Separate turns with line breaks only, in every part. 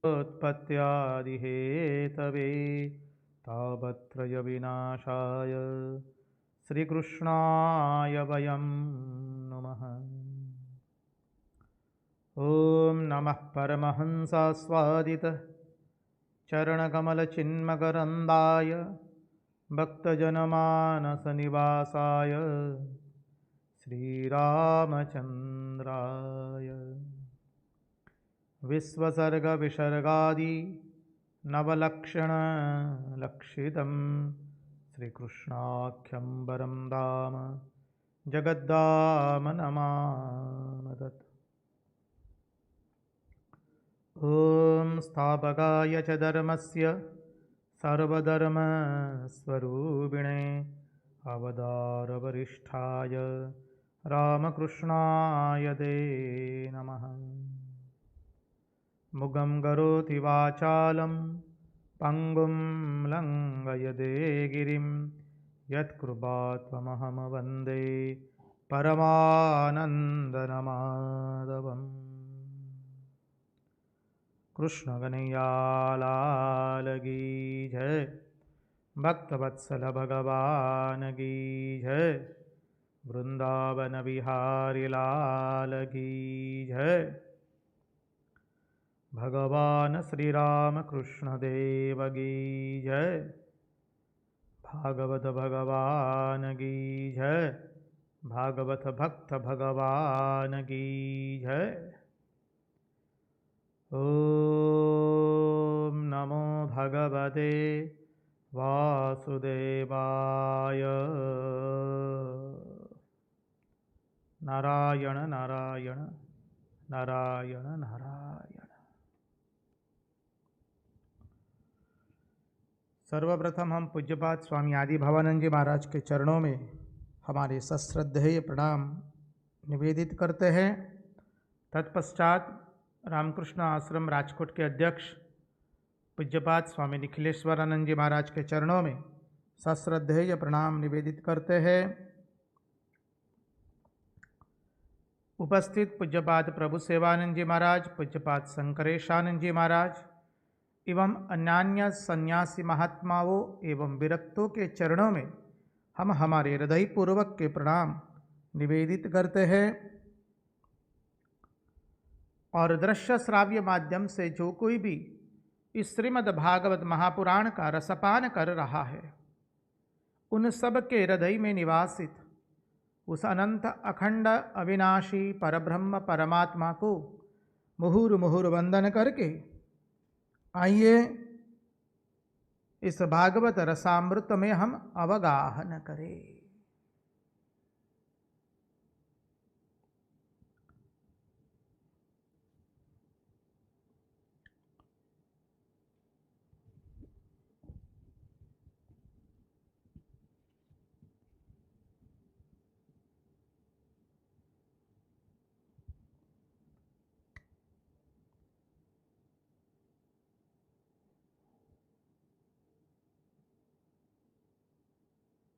उत्पत्त्यादिहेतवे तापत्रयविनाशाय श्रीकृष्णाय वयं नुमः। ॐ नमः परमहंसास्वादित चरणकमलचिन्मकरन्दाय भक्तजनमानसनिवासाय श्रीरामचन्द्राय विश्वसर्गविसर्गादि नवलक्षणलक्षितं श्रीकृष्णाख्यं वरं धाम जगद्धाम नमामि। ॐ स्थापकाय च धर्मस्य सर्वधर्मस्वरूपिणे अवतारवरिष्ठाय रामकृष्णाय ते नमः। मुगं करोति वाचालं पङ्गुं लङ्घयते गिरिं यत्कृपात्महं वन्दे परमानन्दमाधवम्। कृष्ण कन्हैया लाल की जय, भक्तवत्सल भगवान की जय, वृंदावन बिहारी लाल की जय। भगवान श्री राम कृष्ण देव की जय, भागवत भगवान की जय, भागवत भक्त भगवान की जय। ॐ नमो भगवते वासुदेवाय। नारायण नारायण नारायण नारायण। सर्वप्रथम हम पूज्यपाद स्वामी आदि भवानंद जी महाराज के चरणों में हमारे सश्रद्धेय प्रणाम निवेदित करते हैं। तत्पश्चात रामकृष्ण आश्रम राजकोट के अध्यक्ष पूज्यपाद स्वामी निखिलेश्वरानंद जी महाराज के चरणों में सश्रद्धेय प्रणाम निवेदित करते हैं। उपस्थित पूज्यपाद प्रभु सेवानंद जी महाराज, पूज्यपाद शंकरेशानंद जी महाराज एवं अन्यान्य सन्यासी महात्माओं एवं विरक्तों के चरणों में हम हमारे हृदयपूर्वक के प्रणाम निवेदित करते हैं। और दृश्य श्राव्य माध्यम से जो कोई भी इस श्रीमद् भागवत महापुराण का रसपान कर रहा है, उन सब के हृदय में निवासित उस अनंत अखंड अविनाशी परब्रह्म परमात्मा को मुहुर मुहुर वंदन करके आइए इस भागवत रसामृत में हम अवगाहन करें।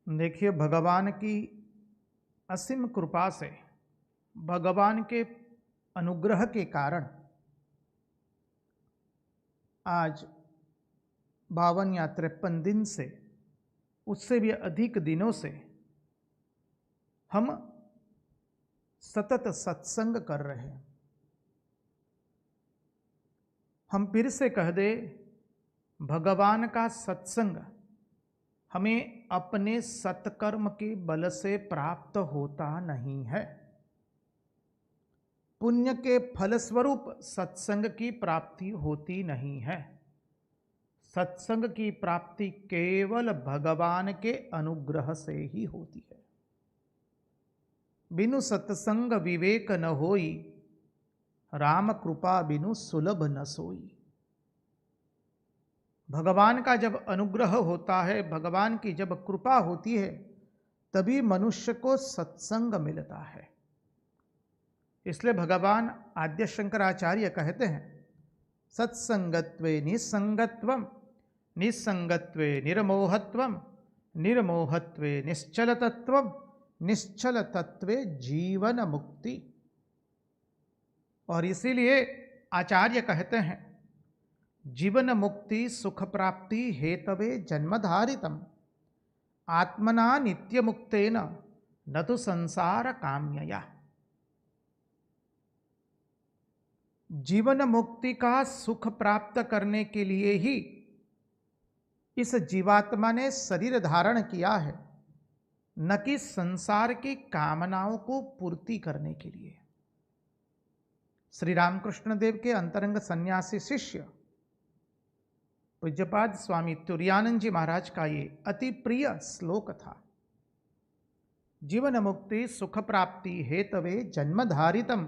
देखिए, भगवान की असीम कृपा से, भगवान के अनुग्रह के कारण आज 52 या 53 दिन से, उससे भी अधिक दिनों से हम सतत सत्संग कर रहे हैं। हम फिर से कह दे, भगवान का सत्संग हमें अपने सत्कर्म के बल से प्राप्त होता नहीं है। पुण्य के फलस्वरूप सत्संग की प्राप्ति होती नहीं है। सत्संग की प्राप्ति केवल भगवान के अनुग्रह से ही होती है। बिनु सत्संग विवेक न होई, राम कृपा बिनु सुलभ न सोई। भगवान का जब अनुग्रह होता है, भगवान की जब कृपा होती है, तभी मनुष्य को सत्संग मिलता है। इसलिए भगवान आद्य शंकराचार्य कहते हैं, सत्संगत्वे निसंगत्वम, निसंगत्वे निर्मोहत्वम, निर्मोहत्वे निश्चलतत्वम, निश्चल तत्वे जीवन मुक्ति। और इसीलिए आचार्य कहते हैं, जीवन मुक्ति सुख प्राप्ति हेतवे जन्मधारितम आत्मना नित्य मुक्तेन न तो संसार काम्यया। जीवन मुक्ति का सुख प्राप्त करने के लिए ही इस जीवात्मा ने शरीर धारण किया है, न कि संसार की कामनाओं को पूर्ति करने के लिए। श्री रामकृष्ण देव के अंतरंग सन्यासी शिष्य पूज्यपाद स्वामी तुरानंद जी महाराज का ये अति प्रिय श्लोक था। जीवन मुक्ति सुख प्राप्ति हेतवे जन्मधारितम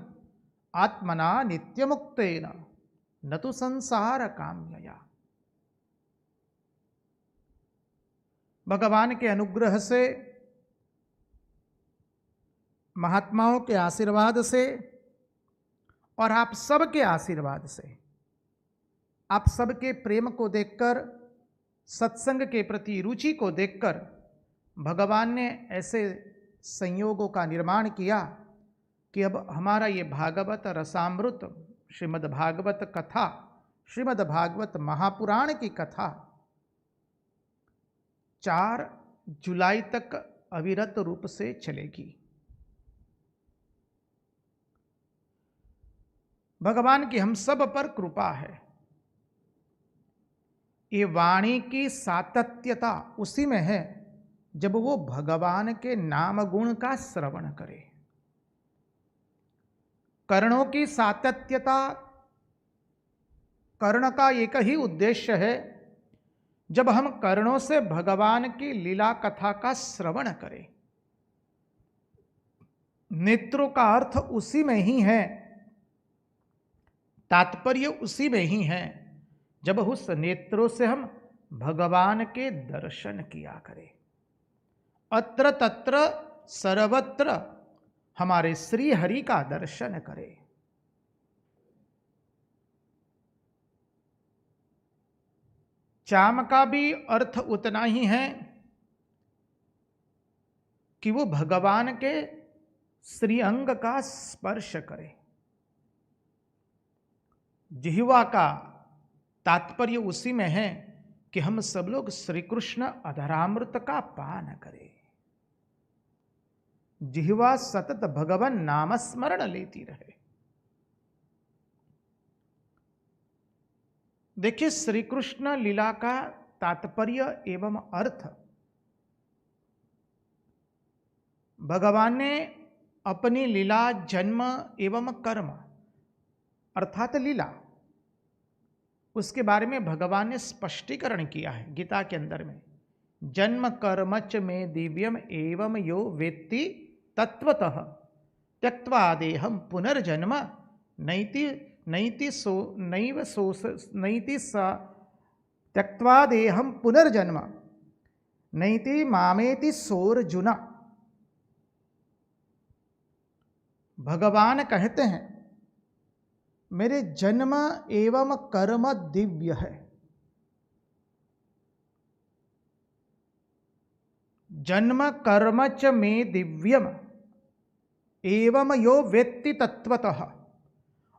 आत्मना नित्य मुक्तेन न तो संसार काम्यया। भगवान के अनुग्रह से, महात्माओं के आशीर्वाद से और आप सबके आशीर्वाद से, आप सबके प्रेम को देखकर, सत्संग के प्रति रुचि को देखकर भगवान ने ऐसे संयोगों का निर्माण किया कि अब हमारा ये भागवत रसामृत श्रीमद् भागवत कथा, श्रीमद् भागवत महापुराण की कथा 4 जुलाई तक अविरत रूप से चलेगी। भगवान की हम सब पर कृपा है। ये वाणी की सातत्यता उसी में है जब वो भगवान के नाम गुण का श्रवण करे। कर्णों की सातत्यता, कर्ण का एक ही उद्देश्य है, जब हम कर्णों से भगवान की लीला कथा का श्रवण करें। नेत्रों का अर्थ उसी में ही है, तात्पर्य उसी में ही है, जब उस नेत्रों से हम भगवान के दर्शन किया करें। अत्र तत्र सर्वत्र हमारे श्री हरि का दर्शन करें। चाम का भी अर्थ उतना ही है कि वो भगवान के श्री अंग का स्पर्श करे। जिह्वा का तात्पर्य उसी में है कि हम सब लोग श्री कृष्ण अधरामृत का पान करें। जिह्वा सतत भगवान नाम स्मरण लेती रहे। देखिए, श्री कृष्ण लीला का तात्पर्य एवं अर्थ भगवान ने अपनी लीला, जन्म एवं कर्म अर्थात लीला, उसके बारे में भगवान ने स्पष्टीकरण किया है गीता के अंदर में। जन्म कर्मच में दिव्यम एवं यो वेत्ति तत्वतः त्यक्त्वा देहम पुनर्जन्म नैति नैति सो नैव सोस नैति स त्यक्त्वा देहम पुनर्जन्म नैति मामेति सोर्जुन। भगवान कहते हैं मेरे जन्म एवं कर्म दिव्य है। जन्म कर्म च में दिव्यम एवं यो वेत्ति तत्वतः,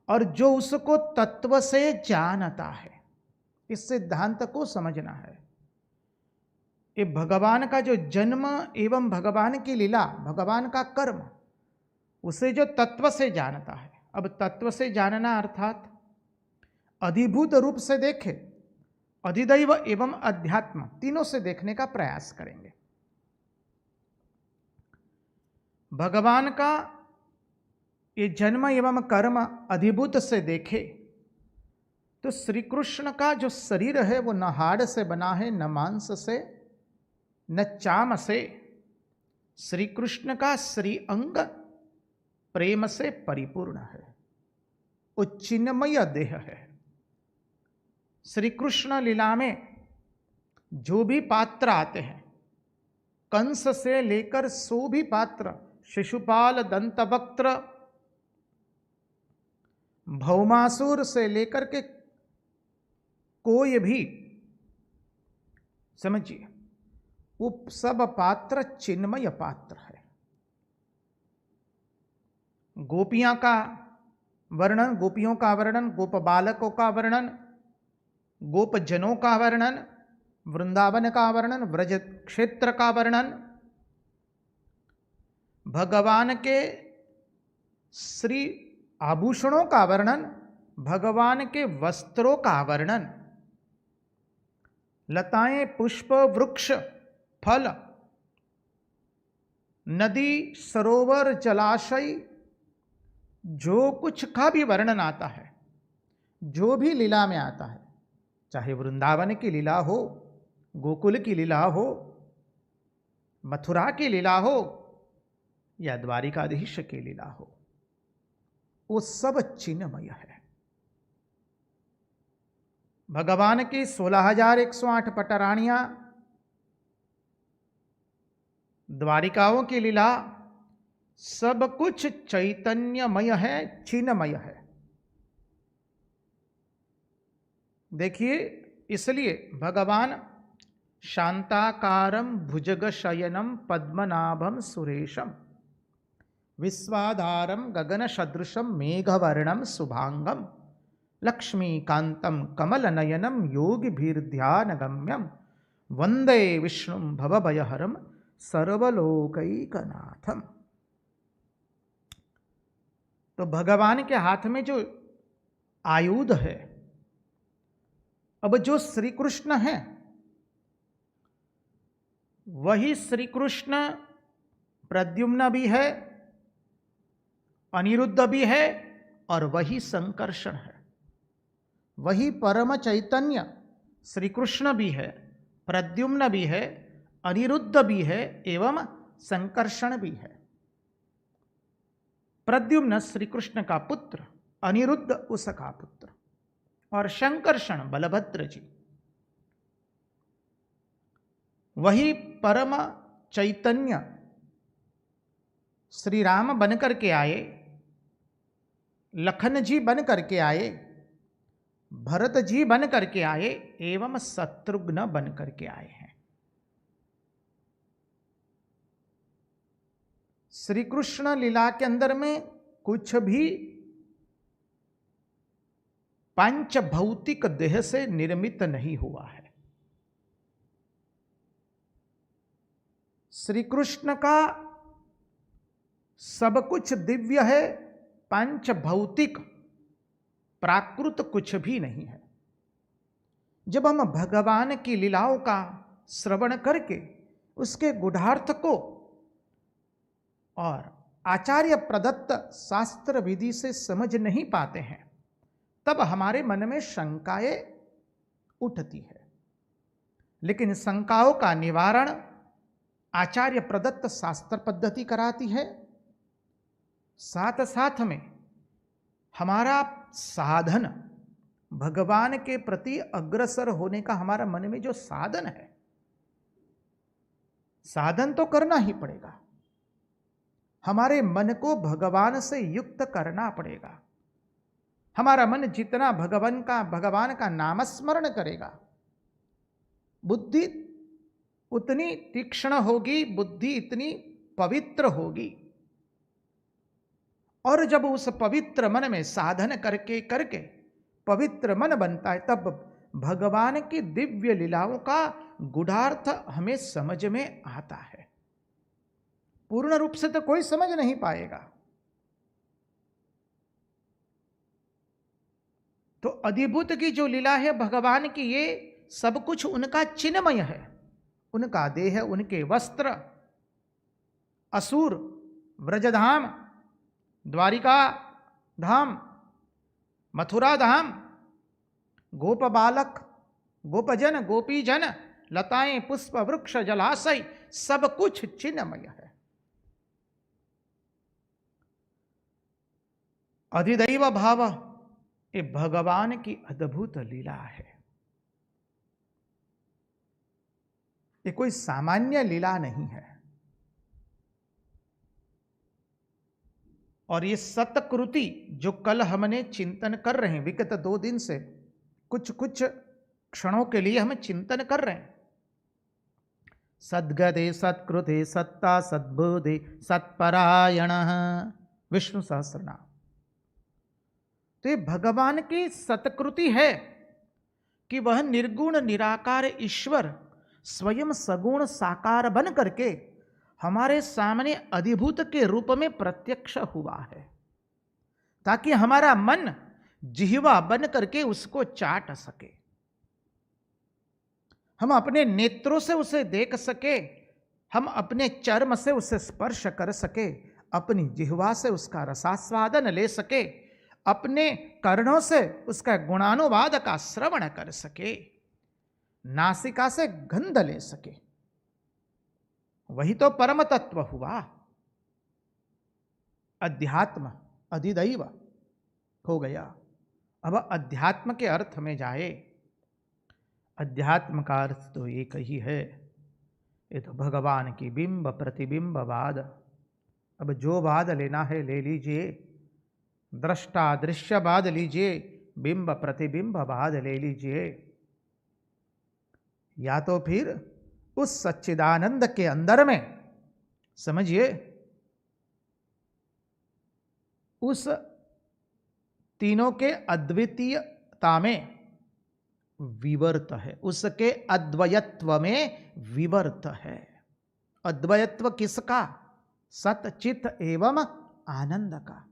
और जो उसको तत्व से जानता है। इस सिद्धांत को समझना है। ये भगवान का जो जन्म एवं भगवान की लीला, भगवान का कर्म, उसे जो तत्व से जानता है। अब तत्व से जानना अर्थात अधिभूत रूप से देखे, अधिदैव एवं अध्यात्म तीनों से देखने का प्रयास करेंगे। भगवान का ये जन्म एवं कर्म अधिभूत से देखे तो श्री कृष्ण का जो शरीर है वो न हाड़ से बना है, न मांस से, न चाम से। श्री कृष्ण का श्री अंग प्रेम से परिपूर्ण है, वो चिन्मय देह है। श्री कृष्ण लीला में जो भी पात्र आते हैं, कंस से लेकर 100 भी पात्र, शिशुपाल, दंतवक्त्र, भौमासुर से लेकर के कोई भी, समझिए, वो सब पात्र चिन्मय पात्र है। गोपियां का वर्णन, गोपियों का वर्णन, गोप बालकों का वर्णन गोपजनों का वर्णन, वृंदावन का वर्णन, व्रज क्षेत्र का वर्णन, भगवान के श्री आभूषणों का वर्णन, भगवान के वस्त्रों का वर्णन, लताएं, पुष्प, वृक्ष, फल, नदी, सरोवर, जलाशय, जो कुछ का भी वर्णन आता है, जो भी लीला में आता है, चाहे वृंदावन की लीला हो, गोकुल की लीला हो, मथुरा की लीला हो या द्वारिकाधीश की लीला हो, वो सब चिन्मय है। भगवान की 16,108 पटरानियां, द्वारिकाओं की लीला, सब कुछ चैतन्यमय है, चिन्मय है। देखिए, इसलिए भगवान शांताकारं भुजगशयनं पद्मनाभं सुरेशं विश्वाधारं गगनसदृशं मेघवर्णं शुभांगं लक्ष्मीकान्तं कमलनयनं योगिभिर्ध्यानगम्यं वंदे विष्णुं भवभयहरं सर्वलोकैकनाथम। तो भगवान के हाथ में जो आयुध है, अब जो श्री कृष्ण है वही श्री कृष्ण प्रद्युम्न भी है, अनिरुद्ध भी है और वही संकर्षण है। वही परम चैतन्य श्री कृष्ण भी है, प्रद्युम्न भी है, अनिरुद्ध भी है एवं संकर्षण भी है। प्रद्युम्न श्री कृष्ण का पुत्र, अनिरुद्ध उसका पुत्र और संकर्षण बलभद्र जी। वही परम चैतन्य श्री राम बन करके आए, लखन जी बन करके आए, भरत जी बन करके आए एवं शत्रुघ्न बन करके आए हैं। श्री कृष्ण लीला के अंदर में कुछ भी पंच भौतिक देह से निर्मित नहीं हुआ है। श्री कृष्ण का सब कुछ दिव्य है, पंच भौतिक प्राकृत कुछ भी नहीं है। जब हम भगवान की लीलाओं का श्रवण करके उसके गूढ़ार्थ को और आचार्य प्रदत्त शास्त्र विधि से समझ नहीं पाते हैं, तब हमारे मन में शंकाएं उठती है। लेकिन शंकाओं का निवारण आचार्य प्रदत्त शास्त्र पद्धति कराती है। साथ साथ में हमारा साधन, भगवान के प्रति अग्रसर होने का हमारा मन में जो साधन है, साधन तो करना ही पड़ेगा। हमारे मन को भगवान से युक्त करना पड़ेगा। हमारा मन जितना भगवान का नामस्मरण करेगा, बुद्धि उतनी तीक्ष्ण होगी, बुद्धि इतनी पवित्र होगी। और जब उस पवित्र मन में साधन करके करके पवित्र मन बनता है, तब भगवान की दिव्य लीलाओं का गूढ़ार्थ हमें समझ में आता है। पूर्ण रूप से तो कोई समझ नहीं पाएगा। तो अधिभूत की जो लीला है भगवान की, ये सब कुछ उनका चिन्मय है। उनका देह, उनके वस्त्र, असुर, व्रजधाम, द्वारिका धाम, मथुरा धाम, गोप बालक, गोपजन, गोपीजन, लताएं, पुष्प, वृक्ष, जलाशय, सब कुछ चिन्मय है। अधिदैव भाव, ये भगवान की अद्भुत लीला है। ये कोई सामान्य लीला नहीं है। और ये सतकृति जो कल हमने चिंतन कर रहे हैं, विगत 2 दिन से कुछ कुछ क्षणों के लिए हम चिंतन कर रहे हैं। सद्गदे सत्कृते सत्ता सद्बोधे सत्परायण विष्णु सहस्रनाम। तो ये भगवान की सतकृति है कि वह निर्गुण निराकार ईश्वर स्वयं सगुण साकार बन करके हमारे सामने अधिभूत के रूप में प्रत्यक्ष हुआ है, ताकि हमारा मन जिह्वा बन करके उसको चाट सके, हम अपने नेत्रों से उसे देख सके, हम अपने चर्म से उसे स्पर्श कर सके, अपनी जिह्वा से उसका रसास्वादन ले सके, अपने कर्णों से उसका गुणानुवाद का श्रवण कर सके, नासिका से गंध ले सके। वही तो परम तत्व हुआ। अध्यात्म अधिदैव हो गया। अब अध्यात्म के अर्थ में जाए। अध्यात्म का अर्थ तो एक ही है, ये तो भगवान की बिंब प्रतिबिंब वाद। अब जो वाद लेना है ले लीजिए, दृष्टा दृश्य वाद लीजिए, बिंब प्रतिबिंब वाद ले लीजिए, या तो फिर उस सच्चिदानंद के अंदर में समझिए उस तीनों के अद्वितीयता में विवर्त है, उसके अद्वयत्व में विवर्त है। अद्वयत्व किसका? सत चित एवं आनंद का।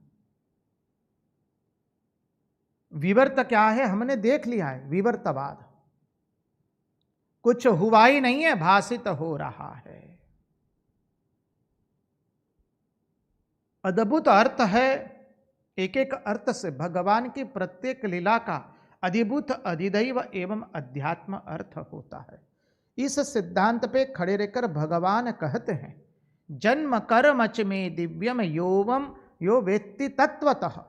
विवर्त क्या है हमने देख लिया है, विवर्तवाद। कुछ हुआ ही नहीं है, भासित हो रहा है। अद्भुत अर्थ है। एक एक अर्थ से भगवान की प्रत्येक लीला का अधिभूत अधिदैव एवं अध्यात्म अर्थ होता है। इस सिद्धांत पे खड़े रहकर भगवान कहते हैं, जन्म कर्म च में दिव्यम योवम यो वेत्ति तत्वतः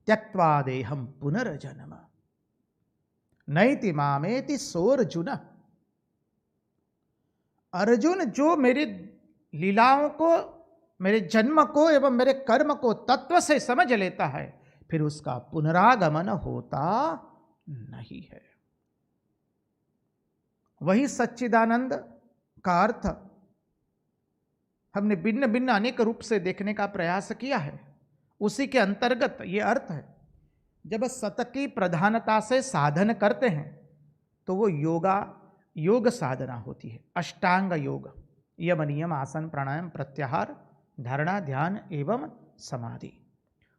त्यक्त्वा देहम पुनर्जन्म नैति मामेति सोर्जुन। अर्जुन जो मेरी लीलाओं को, मेरे जन्म को एवं मेरे कर्म को तत्व से समझ लेता है, फिर उसका पुनरागमन होता नहीं है। वही सच्चिदानंद का अर्थ हमने भिन्न भिन्न अनेक रूप से देखने का प्रयास किया है। उसी के अंतर्गत ये अर्थ है, जब सत की प्रधानता से साधन करते हैं तो वो योग साधना होती है। अष्टांग योग, यम नियम आसन प्राणायाम प्रत्याहार धारणा ध्यान एवं समाधि,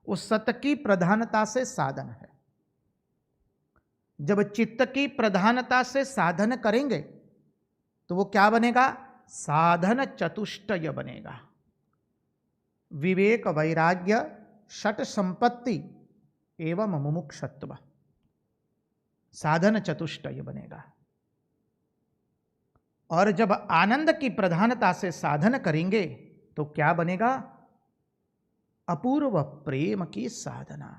उस सत की प्रधानता से साधन है। जब चित्त की प्रधानता से साधन करेंगे तो वो क्या बनेगा? साधन चतुष्टय बनेगा। विवेक वैराग्य षट संपत्ति एवं मुमुक्षत्व, साधन चतुष्टय बनेगा। और जब आनंद की प्रधानता से साधन करेंगे तो क्या बनेगा? अपूर्व प्रेम की साधना।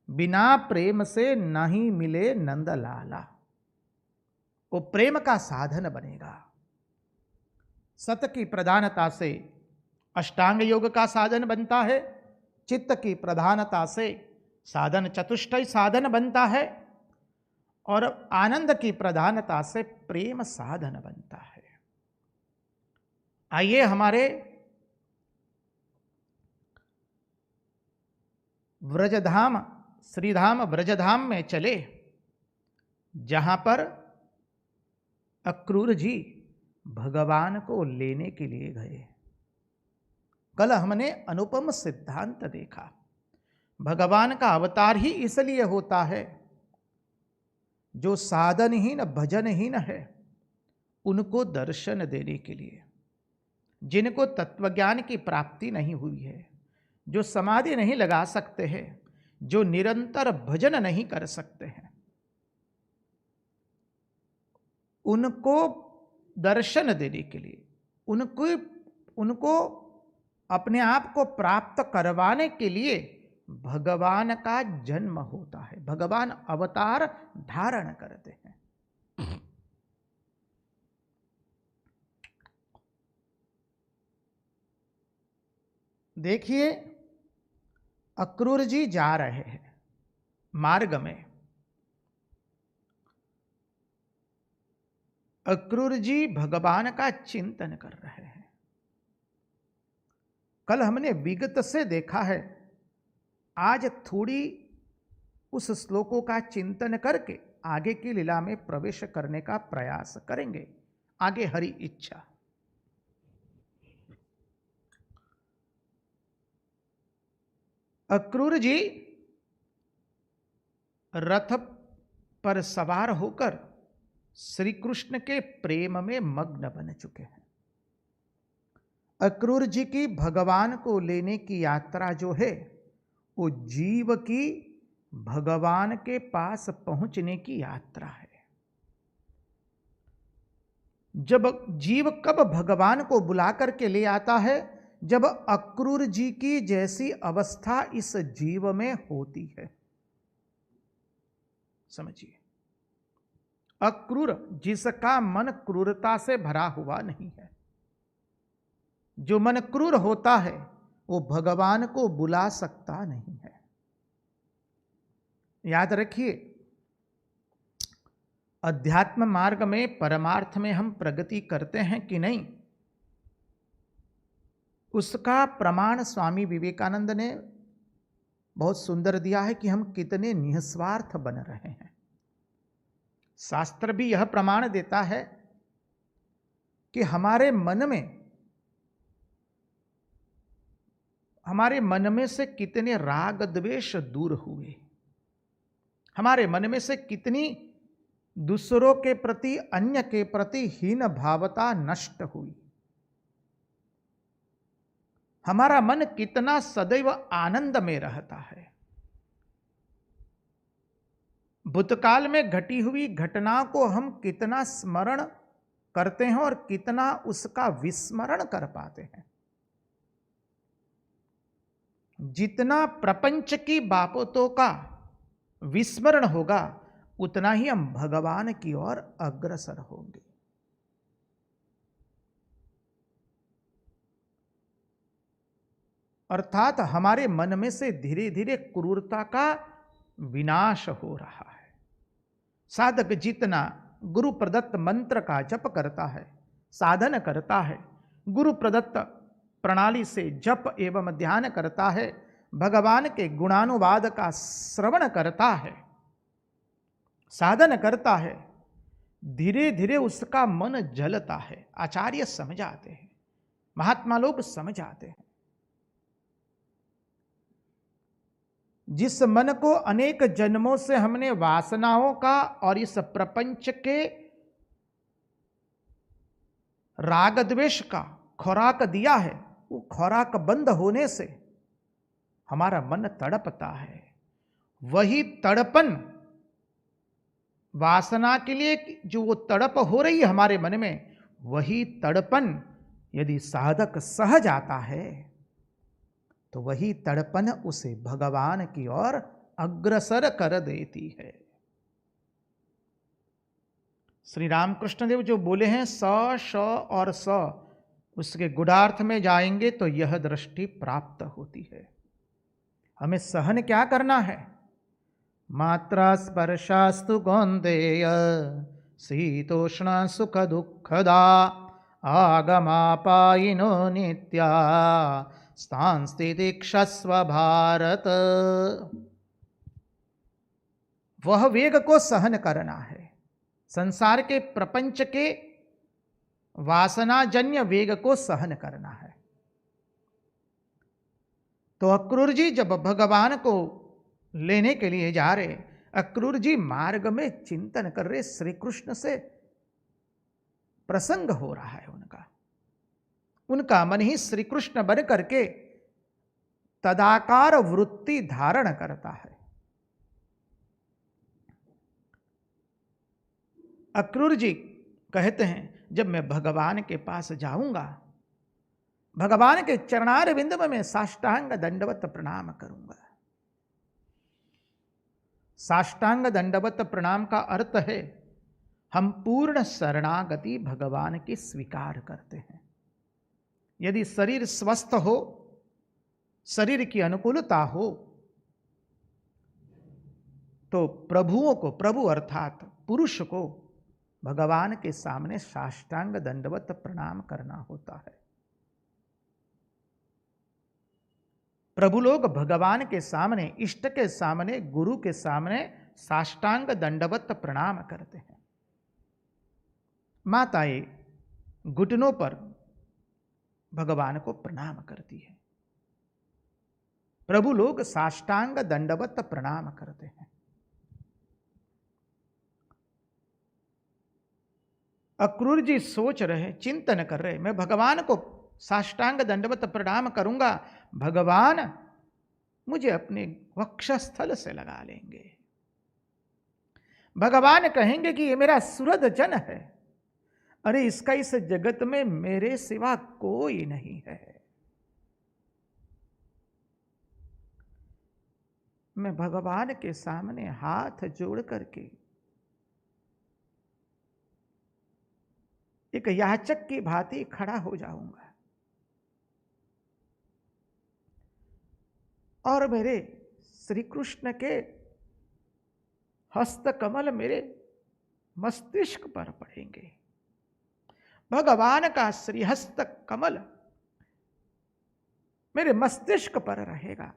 बिना प्रेम से नहीं मिले नंद लाला, वो प्रेम का साधन बनेगा। सत की प्रधानता से अष्टांग योग का साधन बनता है, चित्त की प्रधानता से साधन चतुष्टय साधन बनता है, और आनंद की प्रधानता से प्रेम साधन बनता है। आइए हमारे व्रजधाम श्रीधाम व्रजधाम में चले, जहां पर अक्रूर जी भगवान को लेने के लिए गए। कल हमने अनुपम सिद्धांत देखा। भगवान का अवतार ही इसलिए होता है, जो साधनहीन भजनहीन है उनको दर्शन देने के लिए, जिनको तत्वज्ञान की प्राप्ति नहीं हुई है, जो समाधि नहीं लगा सकते हैं, जो निरंतर भजन नहीं कर सकते हैं, उनको दर्शन देने के लिए, उनको अपने आप को प्राप्त करवाने के लिए भगवान का जन्म होता है। भगवान अवतार धारण करते हैं। देखिए, अक्रूर जी जा रहे हैं मार्ग में। अक्रूर जी भगवान का चिंतन कर रहे हैं। कल हमने विगत से देखा है, आज थोड़ी उस श्लोकों का चिंतन करके आगे की लीला में प्रवेश करने का प्रयास करेंगे। आगे हरि इच्छा। अक्रूर जी रथ पर सवार होकर श्री कृष्ण के प्रेम में मग्न बन चुके हैं। अक्रूर जी की भगवान को लेने की यात्रा जो है वो जीव की भगवान के पास पहुंचने की यात्रा है। जब जीव कब भगवान को बुला करके ले आता है, जब अक्रूर जी की जैसी अवस्था इस जीव में होती है। समझिए, अक्रूर जिसका मन क्रूरता से भरा हुआ नहीं है। जो मन क्रूर होता है वो भगवान को बुला सकता नहीं है। याद रखिए, अध्यात्म मार्ग में परमार्थ में हम प्रगति करते हैं कि नहीं, उसका प्रमाण स्वामी विवेकानंद ने बहुत सुंदर दिया है कि हम कितने निस्वार्थ बन रहे हैं। शास्त्र भी यह प्रमाण देता है कि हमारे मन में से कितने राग द्वेष दूर हुए, हमारे मन में से कितनी दूसरों के प्रति, अन्य के प्रति हीन भावता नष्ट हुई, हमारा मन कितना सदैव आनंद में रहता है। भूतकाल में घटी हुई घटनाओं को हम कितना स्मरण करते हैं और कितना उसका विस्मरण कर पाते हैं। जितना प्रपंच की बाबतों का विस्मरण होगा उतना ही हम भगवान की ओर अग्रसर होंगे। अर्थात हमारे मन में से धीरे धीरे क्रूरता का विनाश हो रहा है। साधक जितना गुरु प्रदत्त मंत्र का जप करता है, साधन करता है, गुरु प्रदत्त प्रणाली से जप एवं ध्यान करता है, भगवान के गुणानुवाद का श्रवण करता है, साधन करता है, धीरे धीरे उसका मन जलता है। आचार्य समझाते हैं, महात्मा लोग समझाते हैं। जिस मन को अनेक जन्मों से हमने वासनाओं का और इस प्रपंच के राग द्वेष का खुराक दिया है, वो खुराक बंद होने से हमारा मन तड़पता है। वही तड़पन वासना के लिए जो वो तड़प हो रही है हमारे मन में, वही तड़पन यदि साधक सह जाता है तो वही तड़पन उसे भगवान की ओर अग्रसर कर देती है। श्री रामकृष्ण देव जो बोले हैं स श और स, उसके गुणार्थ में जाएंगे तो यह दृष्टि प्राप्त होती है। हमें सहन क्या करना है? मात्रा स्पर्शास्तु कौन्तेय शीतोष्ण सुख दुःखदा आगमापायिनो नित्या स्थांस्तितिक्षस्व भारत। वह वेग को सहन करना है, संसार के प्रपंच के वासनाजन्य वेग को सहन करना है। तो अक्रूर जी जब भगवान को लेने के लिए जा रहे, अक्रूर जी मार्ग में चिंतन कर रहे, श्री कृष्ण से प्रसंग हो रहा है उनका मन ही श्री कृष्ण बन करके तदाकार वृत्ति धारण करता है। अक्रूर जी कहते हैं जब मैं भगवान के पास जाऊंगा, भगवान के चरणारविंद में मैं साष्टांग दंडवत प्रणाम करूंगा। साष्टांग दंडवत प्रणाम का अर्थ है हम पूर्ण शरणागति भगवान की स्वीकार करते हैं। यदि शरीर स्वस्थ हो, शरीर की अनुकूलता हो, तो प्रभु अर्थात पुरुष को भगवान के सामने साष्टांग दंडवत प्रणाम करना होता है। प्रभु लोग भगवान के सामने, इष्ट के सामने, गुरु के सामने साष्टांग दंडवत प्रणाम करते हैं। माताएं घुटनों पर भगवान को प्रणाम करती है। प्रभु लोग साष्टांग दंडवत प्रणाम करते हैं। अक्रूर जी सोच रहे, चिंतन कर रहे, मैं भगवान को साष्टांग दंडवत प्रणाम करूंगा, भगवान मुझे अपने वक्षस्थल से लगा लेंगे। भगवान कहेंगे कि ये मेरा सुहृद जन है, अरे इसका इस जगत में मेरे सिवा कोई नहीं है। मैं भगवान के सामने हाथ जोड़ करके एक याचक की भांति खड़ा हो जाऊंगा और मेरे श्री कृष्ण के हस्त कमल मेरे मस्तिष्क पर पड़ेंगे। भगवान का श्रीहस्त कमल मेरे मस्तिष्क पर रहेगा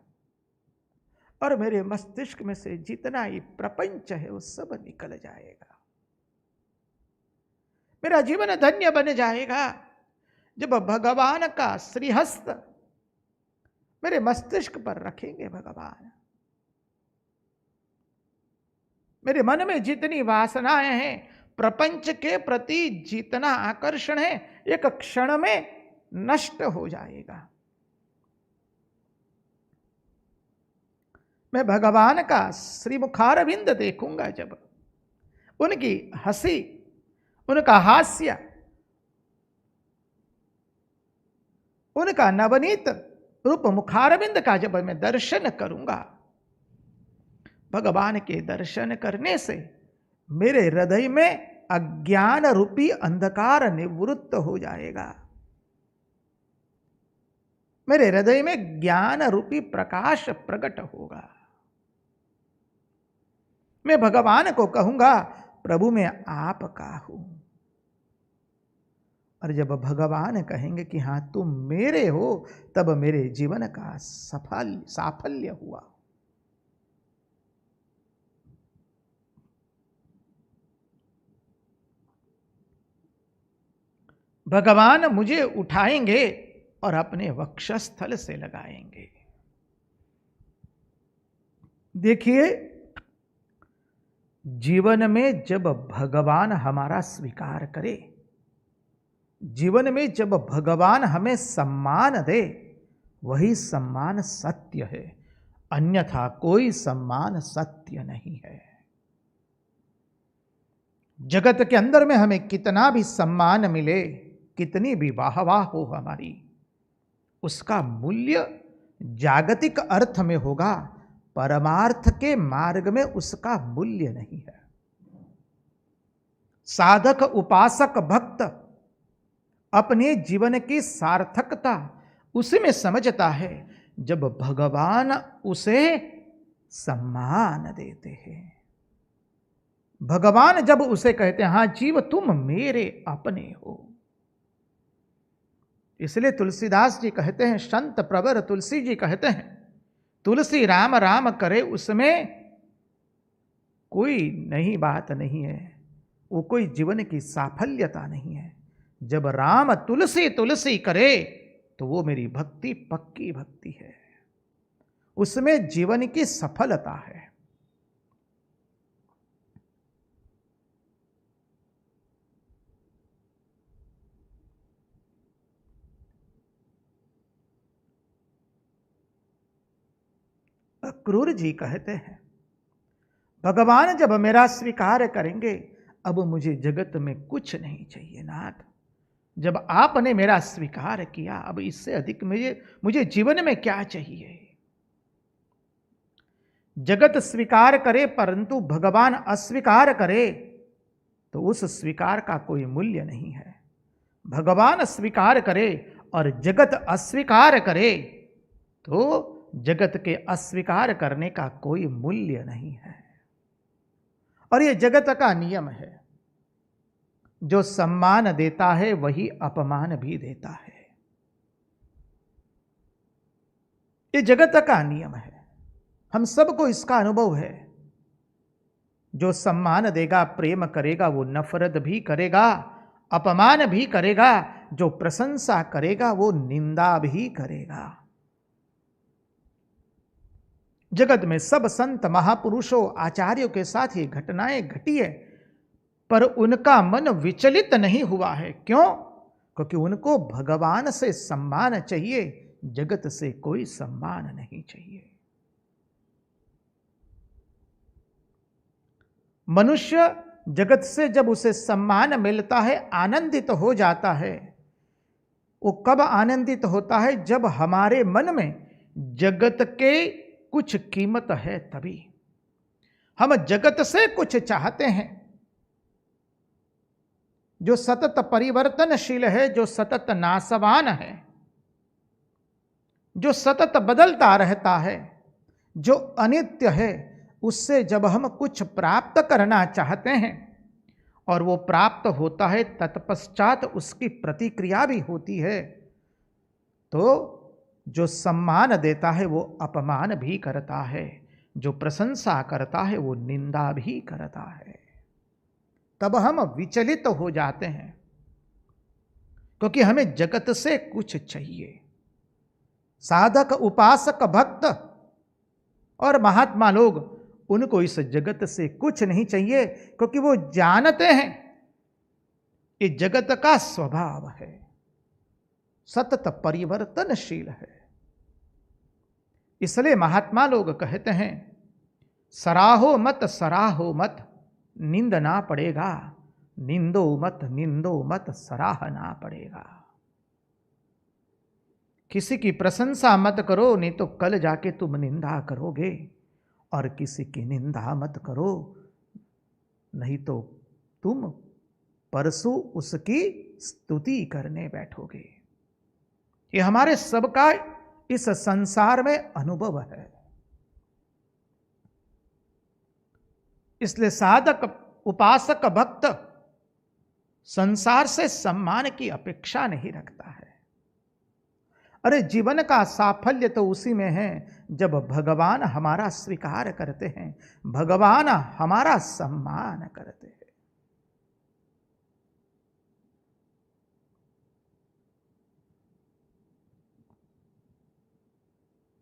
और मेरे मस्तिष्क में से जितना ही प्रपंच है वो सब निकल जाएगा। मेरा जीवन धन्य बन जाएगा जब भगवान का श्रीहस्त मेरे मस्तिष्क पर रखेंगे। भगवान मेरे मन में जितनी वासनाएं हैं, प्रपंच के प्रति जितना आकर्षण है, एक क्षण में नष्ट हो जाएगा। मैं भगवान का श्रीमुखारविंद देखूंगा, जब उनकी हंसी, उनका हास्य, उनका नवनीत रूप मुखारविंद का जब मैं दर्शन करूंगा, भगवान के दर्शन करने से मेरे हृदय में अज्ञान रूपी अंधकार निवृत्त हो जाएगा। मेरे हृदय में ज्ञान रूपी प्रकाश प्रकट होगा। मैं भगवान को कहूंगा, प्रभु मैं आपका हूं। और जब भगवान कहेंगे कि हां तुम मेरे हो, तब मेरे जीवन का साफल्य हुआ। भगवान मुझे उठाएंगे और अपने वक्षस्थल से लगाएंगे। देखिए, जीवन में जब भगवान हमारा स्वीकार करे, जीवन में जब भगवान हमें सम्मान दे, वही सम्मान सत्य है, अन्यथा कोई सम्मान सत्य नहीं है। जगत के अंदर में हमें कितना भी सम्मान मिले, कितनी भी वाहवाह हो हमारी, उसका मूल्य जागतिक अर्थ में होगा, परमार्थ के मार्ग में उसका मूल्य नहीं है। साधक, उपासक, भक्त अपने जीवन की सार्थकता उसी में समझता है जब भगवान उसे सम्मान देते हैं। भगवान जब उसे कहते हैं, हां जीव तुम मेरे अपने हो। इसलिए तुलसीदास जी कहते हैं, संत प्रवर तुलसी जी कहते हैं, तुलसी राम राम करे उसमें कोई नई बात नहीं है, वो कोई जीवन की साफल्यता नहीं है। जब राम तुलसी तुलसी करे तो वो मेरी भक्ति पक्की भक्ति है, उसमें जीवन की सफलता है। अक्रूर जी कहते हैं, भगवान जब मेरा स्वीकार करेंगे, अब मुझे जगत में कुछ नहीं चाहिए नाथ। जब आपने मेरा स्वीकार किया, अब इससे अधिक मुझे जीवन में क्या चाहिए। जगत स्वीकार करे परंतु भगवान अस्वीकार करे तो उस स्वीकार का कोई मूल्य नहीं है। भगवान स्वीकार करे और जगत अस्वीकार करे तो जगत के अस्वीकार करने का कोई मूल्य नहीं है। और यह जगत का नियम है, जो सम्मान देता है वही अपमान भी देता है। ये जगत का नियम है, हम सबको इसका अनुभव है। जो सम्मान देगा, प्रेम करेगा, वो नफरत भी करेगा, अपमान भी करेगा। जो प्रशंसा करेगा वो निंदा भी करेगा। जगत में सब संत महापुरुषों आचार्यों के साथ ये घटनाएं घटी है, पर उनका मन विचलित नहीं हुआ है। क्यों? क्योंकि उनको भगवान से सम्मान चाहिए, जगत से कोई सम्मान नहीं चाहिए। मनुष्य जगत से जब उसे सम्मान मिलता है, आनंदित हो जाता है। वो कब आनंदित होता है? जब हमारे मन में जगत के कुछ कीमत है, तभी हम जगत से कुछ चाहते हैं। जो सतत परिवर्तनशील है, जो सतत नाशवान है, जो सतत बदलता रहता है, जो अनित्य है, उससे जब हम कुछ प्राप्त करना चाहते हैं और वो प्राप्त होता है, तत्पश्चात उसकी प्रतिक्रिया भी होती है, तो जो सम्मान देता है वो अपमान भी करता है, जो प्रशंसा करता है वो निंदा भी करता है। तब हम विचलित हो जाते हैं, क्योंकि हमें जगत से कुछ चाहिए। साधक, उपासक, भक्त और महात्मा लोग, उनको इस जगत से कुछ नहीं चाहिए, क्योंकि वो जानते हैं ये जगत का स्वभाव है, सतत परिवर्तनशील है। इसलिए महात्मा लोग कहते हैं, सराहो मत, सराहो मत, निंदना पड़ेगा, निंदो मत, निंदो मत, सराहना पड़ेगा। किसी की प्रशंसा मत करो, नहीं तो कल जाके तुम निंदा करोगे, और किसी की निंदा मत करो, नहीं तो तुम परसों उसकी स्तुति करने बैठोगे। ये हमारे सबका इस संसार में अनुभव है। इसलिए साधक, उपासक, भक्त संसार से सम्मान की अपेक्षा नहीं रखता है। अरे जीवन का साफल्य तो उसी में है जब भगवान हमारा स्वीकार करते हैं, भगवान हमारा सम्मान करते हैं।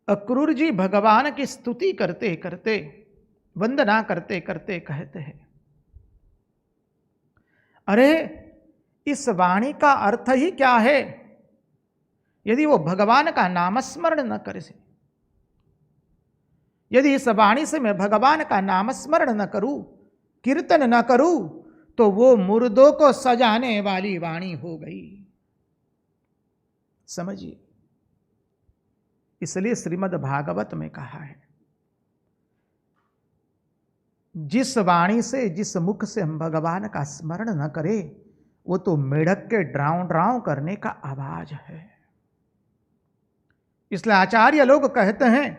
अक्रूर जी भगवान की स्तुति करते करते, वंदना करते करते कहते हैं, अरे इस वाणी का अर्थ ही क्या है? यदि वो भगवान का नामस्मरण न करे, यदि इस वाणी से मैं भगवान का नामस्मरण न करूं, कीर्तन न करूं, तो वो मुर्दों को सजाने वाली वाणी हो गई। समझिए, इसलिए श्रीमद् भागवत में कहा है, जिस वाणी से, जिस मुख से हम भगवान का स्मरण न करें, वो तो मेढक के ड्राउं ड्राउं करने का आवाज है। इसलिए आचार्य लोग कहते हैं,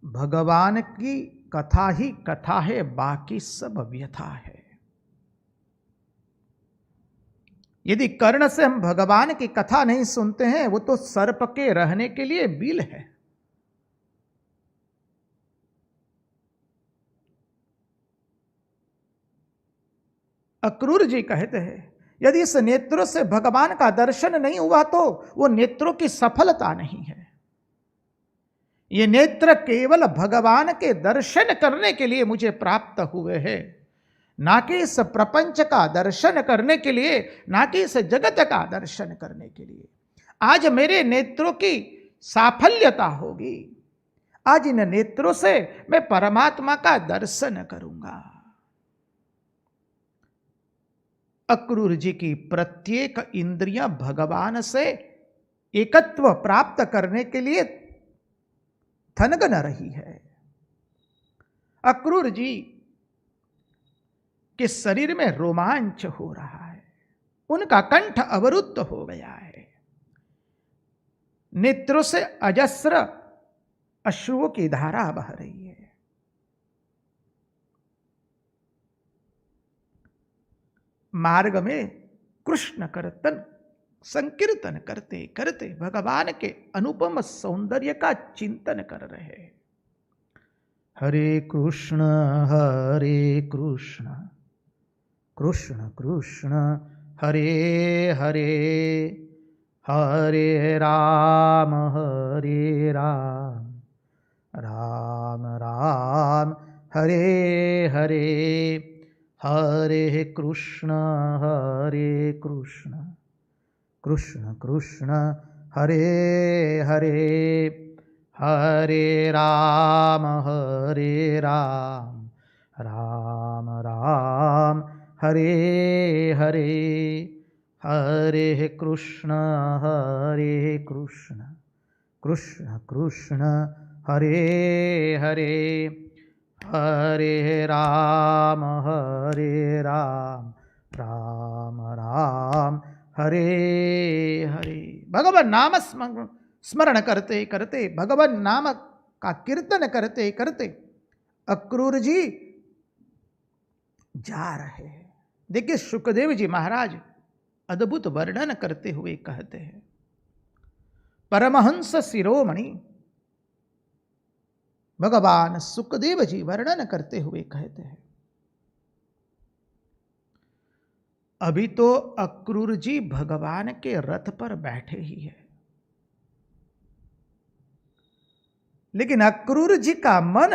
भगवान की कथा ही कथा है, बाकी सब व्यथा है। यदि कर्ण से हम भगवान की कथा नहीं सुनते हैं, वो तो सर्प के रहने के लिए बिल है। अक्रूर जी कहते हैं, यदि इस नेत्रों से भगवान का दर्शन नहीं हुआ तो वो नेत्रों की सफलता नहीं है। ये नेत्र केवल भगवान के दर्शन करने के लिए मुझे प्राप्त हुए हैं, ना कि इस प्रपंच का दर्शन करने के लिए, ना कि इस जगत का दर्शन करने के लिए। आज मेरे नेत्रों की साफल्यता होगी, आज इन नेत्रों से मैं परमात्मा का दर्शन करूंगा। अक्रूर जी की प्रत्येक इंद्रियां भगवान से एकत्व प्राप्त करने के लिए थनगन रही है। अक्रूर जी के शरीर में रोमांच हो रहा है, उनका कंठ अवरुद्ध हो गया है, नेत्रों से अजस्र अश्रुओं की धारा बह रही है। मार्ग में कृष्ण कीर्तन संकीर्तन करते करते भगवान के अनुपम सौंदर्य का चिंतन कर रहे हैं। हरे कृष्ण कृष्ण कृष्ण हरे हरे, हरे राम राम राम हरे हरे, हरे कृष्ण कृष्ण कृष्ण हरे हरे, हरे राम राम राम हरे हरे, हरे कृष्ण कृष्ण कृष्ण हरे हरे, हरे राम राम राम हरे हरे। भगवान नाम स्मरण करते करते, भगवान नाम का कीर्तन करते करते अक्रूर जी जा रहे हैं। देखिए सुखदेव जी महाराज अद्भुत वर्णन करते हुए कहते हैं, परमहंस शिरोमणि भगवान सुखदेव जी वर्णन करते हुए कहते हैं, अभी तो अक्रूर जी भगवान के रथ पर बैठे ही है, लेकिन अक्रूर जी का मन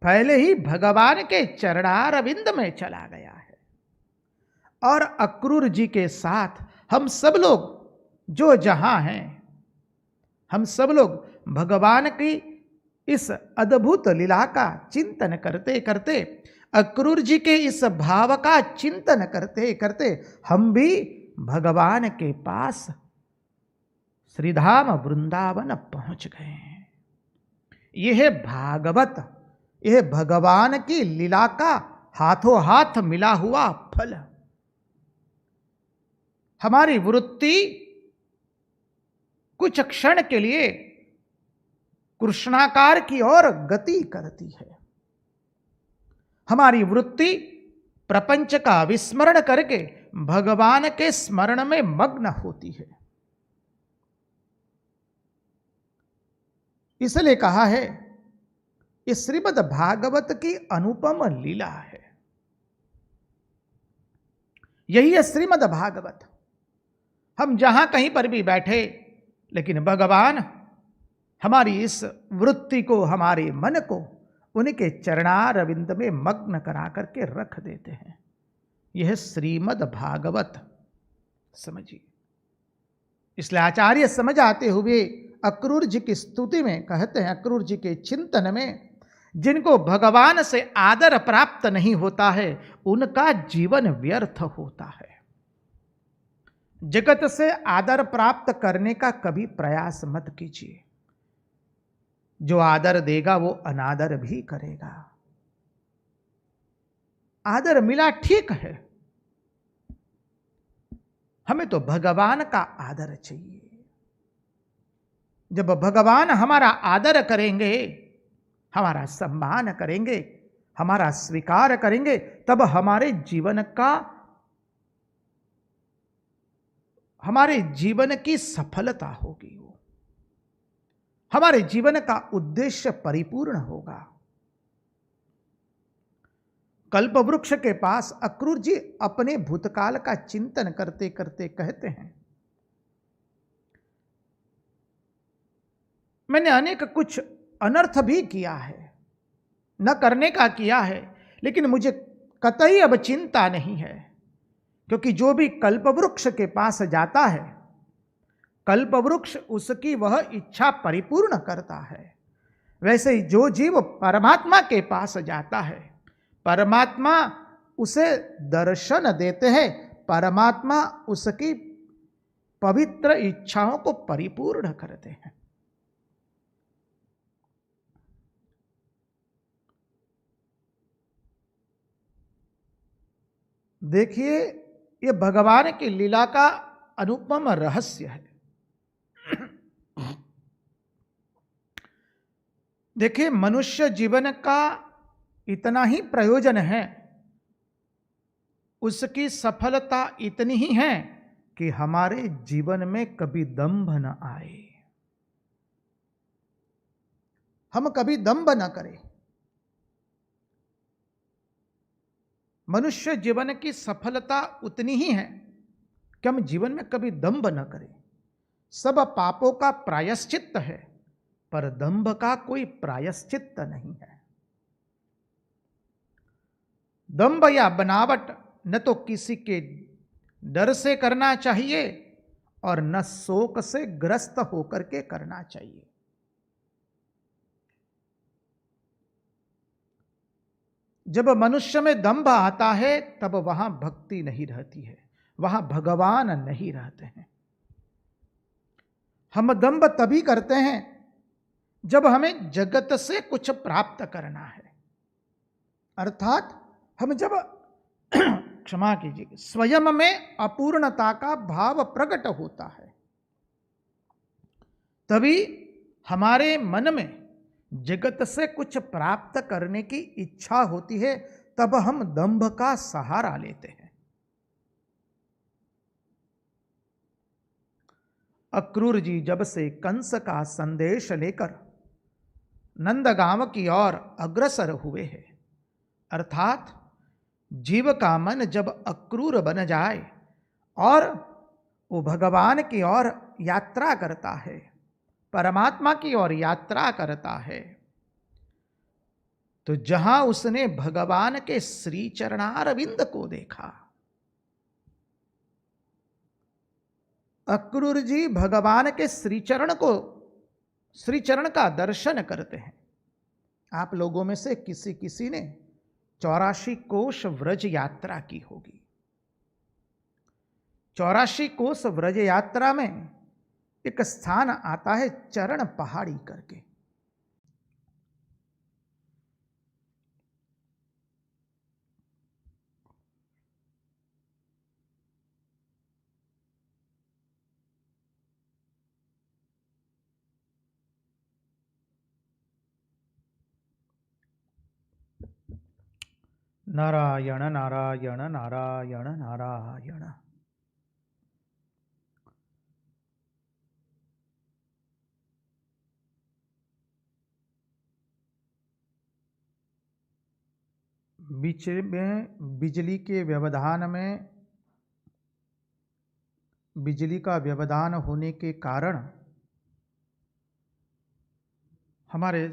पहले ही भगवान के चरणारविंद में चला गया है। और अक्रूर जी के साथ हम सब लोग जो जहां हैं, हम सब लोग भगवान की इस अद्भुत लीला का चिंतन करते करते, अक्रूर जी के इस भाव का चिंतन करते करते हम भी भगवान के पास श्रीधाम वृंदावन पहुंच गए हैं। यह भागवत, यह भगवान की लीला का हाथों हाथ मिला हुआ फल। हमारी वृत्ति कुछ क्षण के लिए कृष्णाकार की ओर गति करती है। हमारी वृत्ति प्रपंच का विस्मरण करके भगवान के स्मरण में मग्न होती है। इसलिए कहा है, ये श्रीमद् भागवत की अनुपम लीला है। यही है श्रीमद् भागवत। हम जहां कहीं पर भी बैठे, लेकिन भगवान हमारी इस वृत्ति को, हमारे मन को उनके चरणारविंद में मग्न करा करके रख देते हैं। यह श्रीमद् भागवत समझिए। इसलिए आचार्य समझ आते हुए अक्रूर जी की स्तुति में कहते हैं, अक्रूर जी के चिंतन में, जिनको भगवान से आदर प्राप्त नहीं होता है उनका जीवन व्यर्थ होता है। जगत से आदर प्राप्त करने का कभी प्रयास मत कीजिए। जो आदर देगा वो अनादर भी करेगा। आदर मिला ठीक है, हमें तो भगवान का आदर चाहिए। जब भगवान हमारा आदर करेंगे, हमारा सम्मान करेंगे, हमारा स्वीकार करेंगे, तब हमारे जीवन की सफलता होगी। वो हमारे जीवन का उद्देश्य परिपूर्ण होगा। कल्प वृक्ष के पास अक्रूर जी अपने भूतकाल का चिंतन करते करते कहते हैं, मैंने अनेक कुछ अनर्थ भी किया है, न करने का किया है, लेकिन मुझे कतई अब चिंता नहीं है, क्योंकि जो भी कल्पवृक्ष के पास जाता है, कल्पवृक्ष उसकी वह इच्छा परिपूर्ण करता है। वैसे ही जो जीव परमात्मा के पास जाता है, परमात्मा उसे दर्शन देते हैं, परमात्मा उसकी पवित्र इच्छाओं को परिपूर्ण करते हैं। देखिए, ये भगवान की लीला का अनुपम रहस्य है। देखिए, मनुष्य जीवन का इतना ही प्रयोजन है, उसकी सफलता इतनी ही है कि हमारे जीवन में कभी दंभ न आए, हम कभी दंभ न करें। मनुष्य जीवन की सफलता उतनी ही है कि हम जीवन में कभी दंभ न करें। सब पापों का प्रायश्चित्त है, पर दंभ का कोई प्रायश्चित्त नहीं है। दंभ या बनावट न तो किसी के डर से करना चाहिए और न शोक से ग्रस्त होकर के करना चाहिए। जब मनुष्य में दंभ आता है तब वहां भक्ति नहीं रहती है, वहां भगवान नहीं रहते हैं। हम दंभ तभी करते हैं जब हमें जगत से कुछ प्राप्त करना है, अर्थात हम जब क्षमा कीजिए, स्वयं में अपूर्णता का भाव प्रकट होता है, तभी हमारे मन में जगत से कुछ प्राप्त करने की इच्छा होती है, तब हम दंभ का सहारा लेते हैं। अक्रूर जी जब से कंस का संदेश लेकर नंदगांव की ओर अग्रसर हुए हैं, अर्थात जीव का मन जब अक्रूर बन जाए और वो भगवान की ओर यात्रा करता है, परमात्मा की ओर यात्रा करता है, तो जहां उसने भगवान के श्री चरणारविंद को देखा, अक्रूर जी भगवान के श्री चरण का दर्शन करते हैं। आप लोगों में से किसी ने 84 कोश व्रज यात्रा की होगी। 84 कोश व्रज यात्रा में एक स्थान आता है चरण पहाड़ी करके। नारायण नारायण नारायण नारायण। बीच में बिजली के व्यवधान में बिजली का व्यवधान होने के कारण हमारे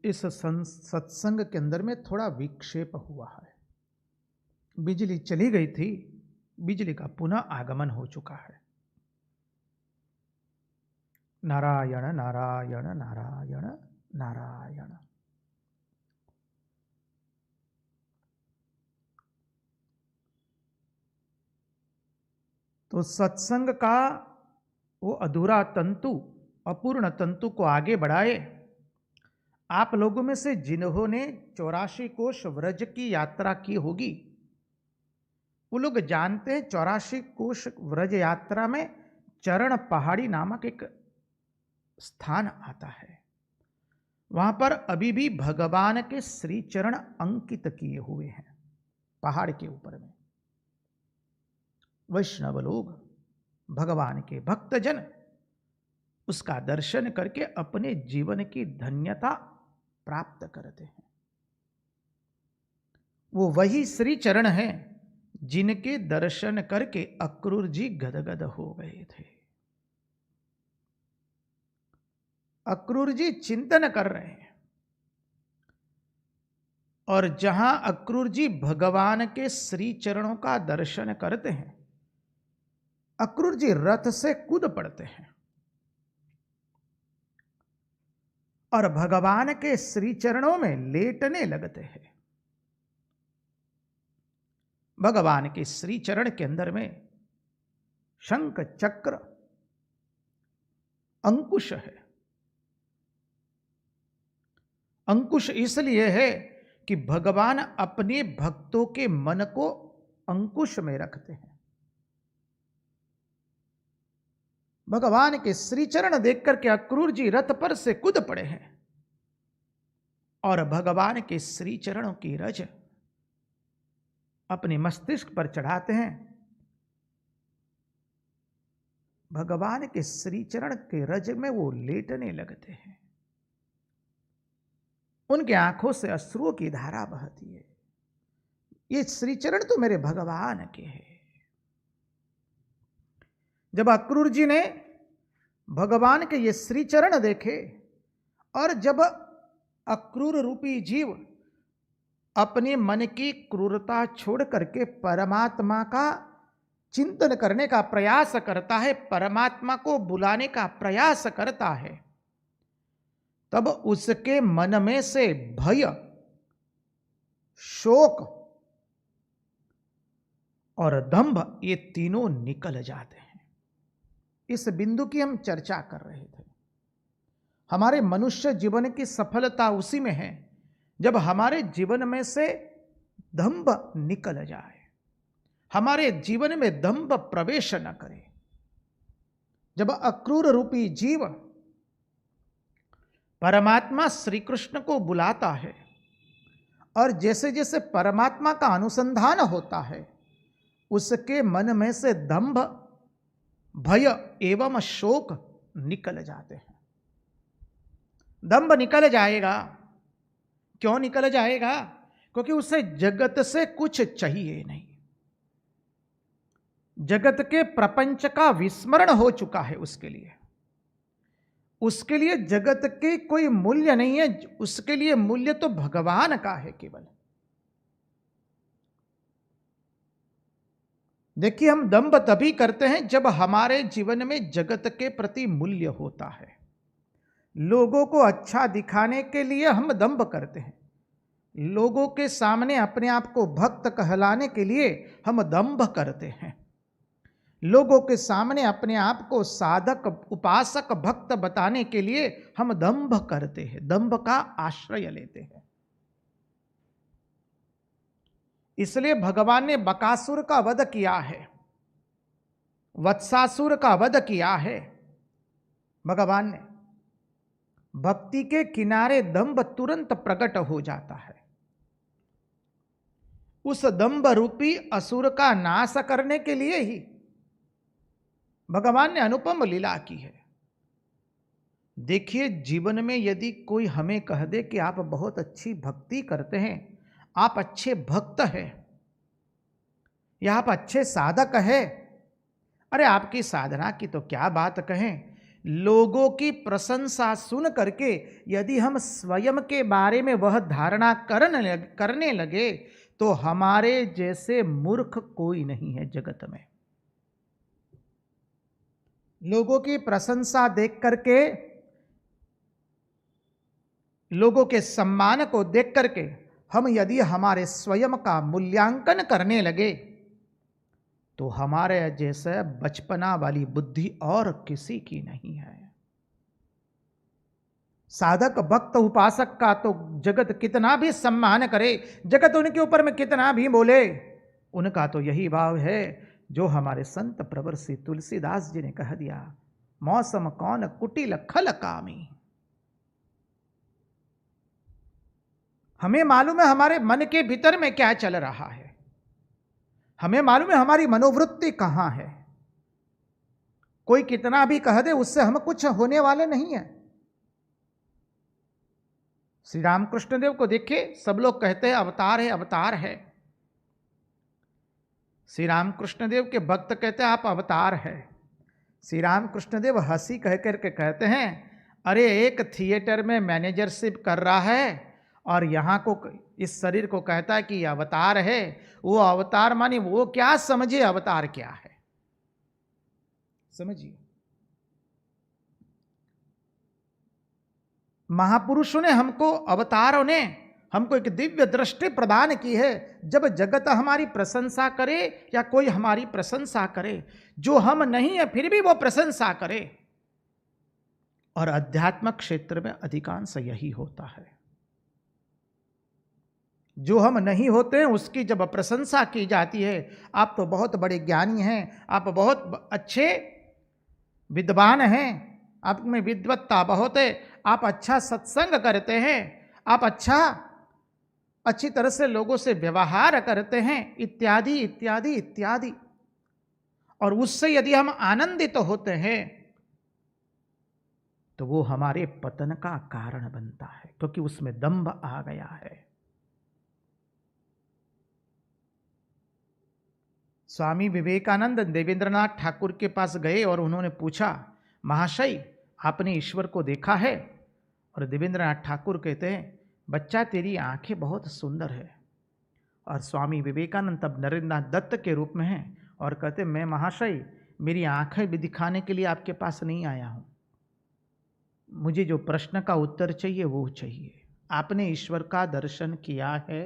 इस सत्संग के अंदर में थोड़ा विक्षेप हुआ है। बिजली चली गई थी, बिजली का पुनः आगमन हो चुका है। नारायण नारायण नारायण नारायण। तो सत्संग का वो अधूरा तंतु, अपूर्ण तंतु को आगे बढ़ाए। आप लोगों में से जिन्होंने 84 कोश व्रज की यात्रा की होगी, वो लोग जानते हैं 84 कोश व्रज यात्रा में चरण पहाड़ी नामक एक स्थान आता है। वहां पर अभी भी भगवान के श्री चरण अंकित किए हुए हैं पहाड़ के ऊपर में। वैष्णव लोग, भगवान के भक्तजन उसका दर्शन करके अपने जीवन की धन्यता प्राप्त करते हैं। वो वही श्री चरण हैं जिनके दर्शन करके अक्रूर जी गदगद हो गए थे। अक्रूर जी चिंतन कर रहे हैं, और जहां अक्रूर जी भगवान के श्री चरणों का दर्शन करते हैं, अक्रूर जी रथ से कूद पड़ते हैं और भगवान के श्री चरणों में लेटने लगते हैं। भगवान के श्री चरण के अंदर में शंख चक्र अंकुश है। अंकुश इसलिए है कि भगवान अपने भक्तों के मन को अंकुश में रखते हैं। भगवान के श्री चरण देख करके अक्रूर जी रथ पर से कूद पड़े हैं और भगवान के श्री चरणों की रज अपने मस्तिष्क पर चढ़ाते हैं भगवान के श्री चरण के रज में वो लेटने लगते हैं। उनके आंखों से अश्रुओं की धारा बहती है। ये श्री चरण तो मेरे भगवान के हैं। जब अक्रूर जी ने भगवान के ये श्री चरण देखे और जब अक्रूर रूपी जीव अपने मन की क्रूरता छोड़ करके परमात्मा का चिंतन करने का प्रयास करता है, परमात्मा को बुलाने का प्रयास करता है, तब उसके मन में से भय, शोक और दंभ ये तीनों निकल जाते हैं। इस बिंदु की हम चर्चा कर रहे थे। हमारे मनुष्य जीवन की सफलता उसी में है जब हमारे जीवन में से दंभ निकल जाए, हमारे जीवन में दंभ प्रवेश न करे। जब अक्रूर रूपी जीव परमात्मा श्री कृष्ण को बुलाता है और जैसे जैसे परमात्मा का अनुसंधान होता है, उसके मन में से दंभ, भय एवं शोक निकल जाते हैं। दंभ निकल जाएगा। क्यों निकल जाएगा? क्योंकि उसे जगत से कुछ चाहिए नहीं। जगत के प्रपंच का विस्मरण हो चुका है उसके लिए। उसके लिए जगत के कोई मूल्य नहीं है। उसके लिए मूल्य तो भगवान का है केवल। देखिए, हम दंभ तभी करते हैं जब हमारे जीवन में जगत के प्रति मूल्य होता है। लोगों को अच्छा दिखाने के लिए हम दंभ करते हैं। लोगों के सामने अपने आप को भक्त कहलाने के लिए हम दंभ करते हैं। लोगों के सामने अपने आप को साधक, उपासक, भक्त बताने के लिए हम दंभ करते हैं, दंभ का आश्रय लेते हैं। इसलिए भगवान ने बकासुर का वध किया है, वत्सासुर का वध किया है। भगवान ने भक्ति के किनारे दंभ तुरंत प्रकट हो जाता है। उस दंभ रूपी असुर का नाश करने के लिए ही भगवान ने अनुपम लीला की है। देखिए, जीवन में यदि कोई हमें कह दे कि आप बहुत अच्छी भक्ति करते हैं, आप अच्छे भक्त हैं या आप अच्छे साधक हैं, अरे आपकी साधना की तो क्या बात कहें। लोगों की प्रशंसा सुन करके यदि हम स्वयं के बारे में वह धारणा करने लगे तो हमारे जैसे मूर्ख कोई नहीं है जगत में। लोगों की प्रशंसा देख करके, लोगों के सम्मान को देख करके हम यदि हमारे स्वयं का मूल्यांकन करने लगे तो हमारे जैसे बचपना वाली बुद्धि और किसी की नहीं है। साधक, भक्त, उपासक का तो जगत कितना भी सम्मान करे, जगत उनके ऊपर में कितना भी बोले, उनका तो यही भाव है जो हमारे संत प्रवर श्री तुलसीदास जी ने कह दिया, मौसम कौन कुटिल खल कामी। हमें मालूम है हमारे मन के भीतर में क्या चल रहा है, हमें मालूम है हमारी मनोवृत्ति कहां है। कोई कितना भी कह दे उससे हम कुछ होने वाले नहीं हैं। श्री रामकृष्ण देव को देखिए, सब लोग कहते हैं अवतार है, अवतार है। श्री रामकृष्ण देव के भक्त कहते हैं आप अवतार है। श्री रामकृष्ण देव हंसी कह करके कहते हैं, अरे एक थिएटर में मैनेजरशिप कर रहा है और यहाँ को, इस शरीर को कहता है कि अवतार है। वो अवतार माने वो क्या समझे अवतार क्या है, समझिए। महापुरुषों ने हमको, अवतारों ने हमको एक दिव्य दृष्टि प्रदान की है। जब जगत हमारी प्रशंसा करे या कोई हमारी प्रशंसा करे, जो हम नहीं है फिर भी वो प्रशंसा करे, और अध्यात्म क्षेत्र में अधिकांश यही होता है। जो हम नहीं होते हैं उसकी जब प्रशंसा की जाती है, आप तो बहुत बड़े ज्ञानी हैं, आप बहुत अच्छे विद्वान हैं, आप में विद्वत्ता बहुत है, आप अच्छा सत्संग करते हैं, आप अच्छी तरह से लोगों से व्यवहार करते हैं, इत्यादि इत्यादि इत्यादि। और उससे यदि हम आनंदित होते हैं तो वो हमारे पतन का कारण बनता है, क्योंकि उसमें दंभ आ गया है। स्वामी विवेकानंद देवेंद्रनाथ ठाकुर के पास गए और उन्होंने पूछा, महाशय आपने ईश्वर को देखा है? और देवेंद्रनाथ ठाकुर कहते हैं, बच्चा तेरी आंखें बहुत सुंदर है। और स्वामी विवेकानंद तब नरेंद्रनाथ दत्त के रूप में हैं और कहते, मैं महाशय मेरी आंखें भी दिखाने के लिए आपके पास नहीं आया हूं, मुझे जो प्रश्न का उत्तर चाहिए वो चाहिए। आपने ईश्वर का दर्शन किया है?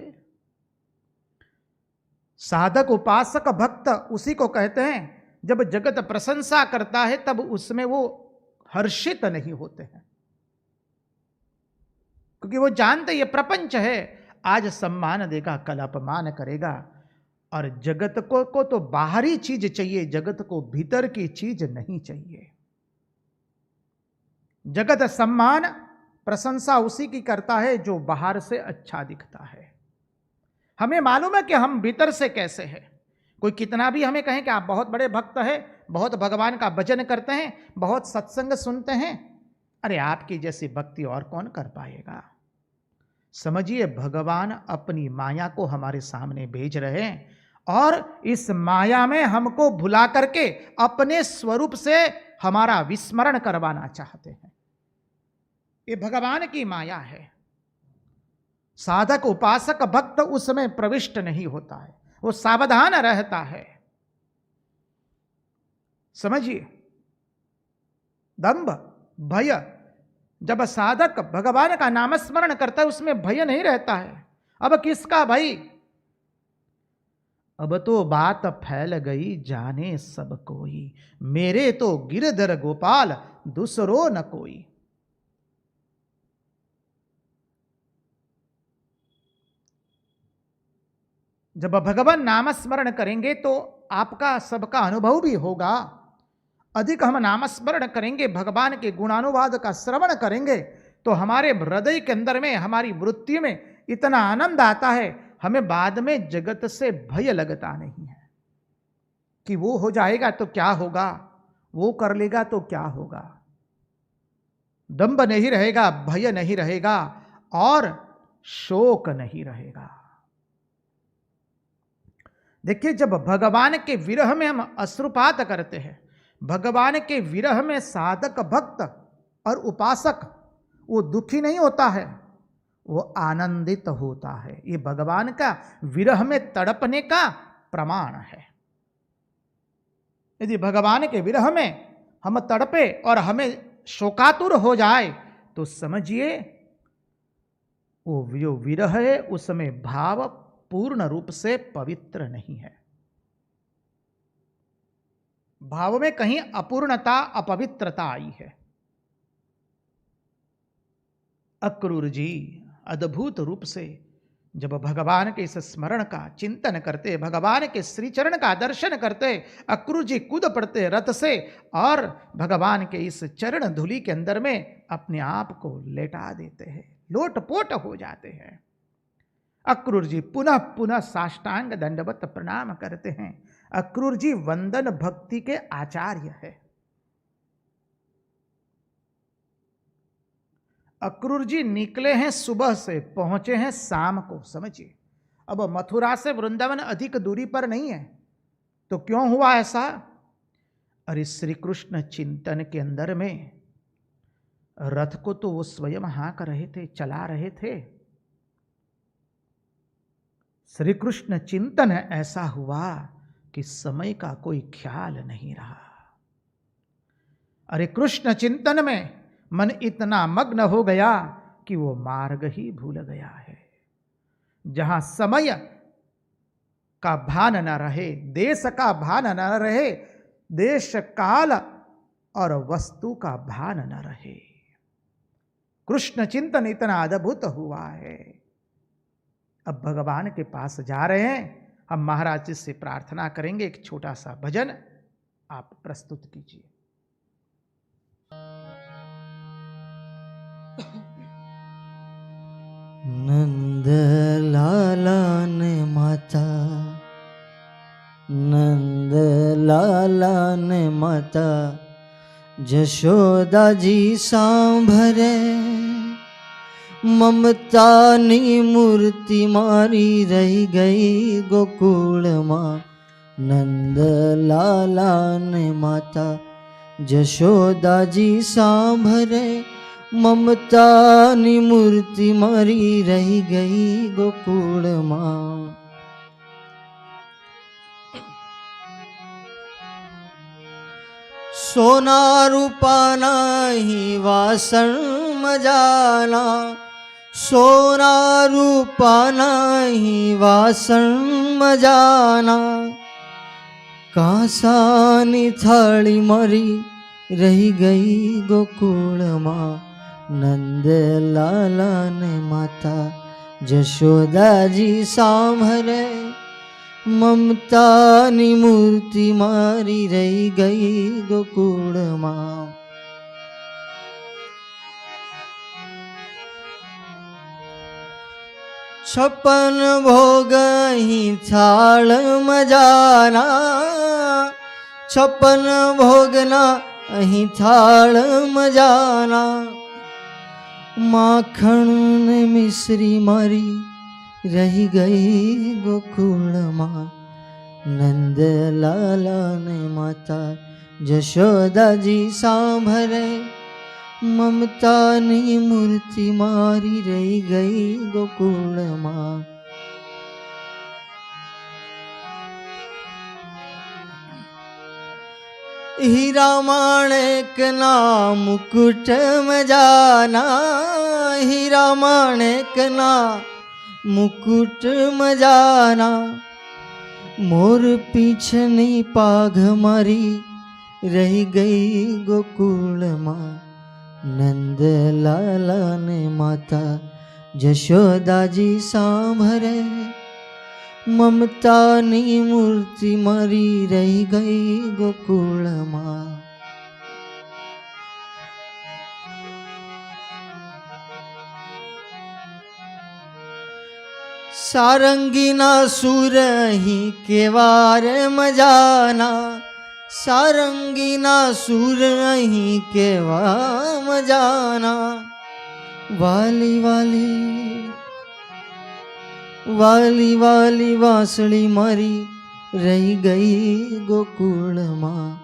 साधक उपासक भक्त उसी को कहते हैं जब जगत प्रशंसा करता है तब उसमें वो हर्षित नहीं होते हैं, क्योंकि वो जानते ये प्रपंच है, आज सम्मान देगा कल अपमान करेगा। और जगत को तो बाहरी चीज चाहिए, जगत को भीतर की चीज नहीं चाहिए। जगत सम्मान प्रशंसा उसी की करता है जो बाहर से अच्छा दिखता है। हमें मालूम है कि हम भीतर से कैसे हैं। कोई कितना भी हमें कहे कि आप बहुत बड़े भक्त हैं, बहुत भगवान का भजन करते हैं, बहुत सत्संग सुनते हैं, अरे आपकी जैसी भक्ति और कौन कर पाएगा। समझिए भगवान अपनी माया को हमारे सामने भेज रहे हैं और इस माया में हमको भुला करके अपने स्वरूप से हमारा विस्मरण करवाना चाहते हैं। ये भगवान की माया है। साधक उपासक भक्त उसमें प्रविष्ट नहीं होता है, वो सावधान रहता है। समझिए, दंभ भय, जब साधक भगवान का नामस्मरण करता है उसमें भय नहीं रहता है। अब किसका भय? अब तो बात फैल गई जाने सब कोई, मेरे तो गिरधर गोपाल दूसरो न कोई। जब भगवान नामस्मरण करेंगे तो आपका सबका अनुभव भी होगा। अधिक हम नामस्मरण करेंगे, भगवान के गुणानुवाद का श्रवण करेंगे तो हमारे हृदय के अंदर में, हमारी वृत्ति में इतना आनंद आता है, हमें बाद में जगत से भय लगता नहीं है कि वो हो जाएगा तो क्या होगा, वो कर लेगा तो क्या होगा। दंभ नहीं रहेगा, भय नहीं रहेगा और शोक नहीं रहेगा। देखिए, जब भगवान के विरह में हम अश्रुपात करते हैं, भगवान के विरह में साधक भक्त और उपासक वो दुखी नहीं होता है, वो आनंदित होता है। ये भगवान का विरह में तड़पने का प्रमाण है। यदि भगवान के विरह में हम तड़पे और हमें शोकातुर हो जाए तो समझिए वो जो विरह है उसमें भाव पूर्ण रूप से पवित्र नहीं है। भाव में कहीं अपूर्णता, अपवित्रता आई है। अक्रूर जी अद्भुत रूप से जब भगवान के इस स्मरण का चिंतन करते, भगवान के श्री चरण का दर्शन करते, अक्रूर जी कूद पड़ते रथ से और भगवान के इस चरण धूलि के अंदर में अपने आप को लेटा देते हैं, लोटपोट हो जाते हैं। अक्रूर जी पुनः पुनः साष्टांग दंडवत प्रणाम करते हैं। अक्रूर जी वंदन भक्ति के आचार्य है। अक्रूर जी निकले हैं सुबह से, पहुंचे हैं शाम को। समझिए, अब मथुरा से वृंदावन अधिक दूरी पर नहीं है, तो क्यों हुआ ऐसा? अरे श्री कृष्ण चिंतन के अंदर में रथ को तो वो स्वयं हाँक रहे थे, चला रहे थे। श्री कृष्ण चिंतन ऐसा हुआ कि समय का कोई ख्याल नहीं रहा। अरे कृष्ण चिंतन में मन इतना मग्न हो गया कि वो मार्ग ही भूल गया है। जहां समय का भान न रहे, देश का भान न रहे, देश काल और वस्तु का भान न रहे, कृष्ण चिंतन इतना अद्भुत हुआ है। अब भगवान के पास जा रहे हैं, हम महाराज जी से प्रार्थना करेंगे, एक छोटा सा भजन आप प्रस्तुत कीजिए।
नंद लाला ने माता नंद लाला ने माता जशोदाजी सांभरे, ममतानी मूर्ति मारी रही गई गोकुल माँ। नंद लाला ने माता जशोदाजी सांभरे, ममतानी मूर्ति मारी रही गई गोकुल माँ। सोना रूपा नाही वासण मजाना, सोना रूपा नाही वासण मजाना, कांसानी थाली मरी रही गई गोकुल माँ। नंद लाला ने माता जशोदाजी सांभरे, ममतानी मूर्ति मारी रही गई गोकुल माँ। छप्पन भोग ही थाल मजाना, छप्पन भोगना अही थाल मजाना, माखण ने मिश्री मारी रही गई गोकुल माँ। नंद लाला ने माता जशोदाजी सांभरे, ममतानी मूर्ति मारी रही गई गोकुल माँ। हीरा माणिक ना मुकुट में जाना, हीरा माणिक ना मुकुट में जाना, मोर पीछनी पाघ मारी रही गई गोकुल माँ। नंद लाला ने माता जशोदाजी सांभरे, ममतानी मूर्ति मारी रही गई गोकुल माँ। सारंगीना सुर ही केवार मजाना, सारंगीना सुर ही केवा मजाना, वाली वाली वाली वाली वासड़ी मारी रही गई गोकुल माँ।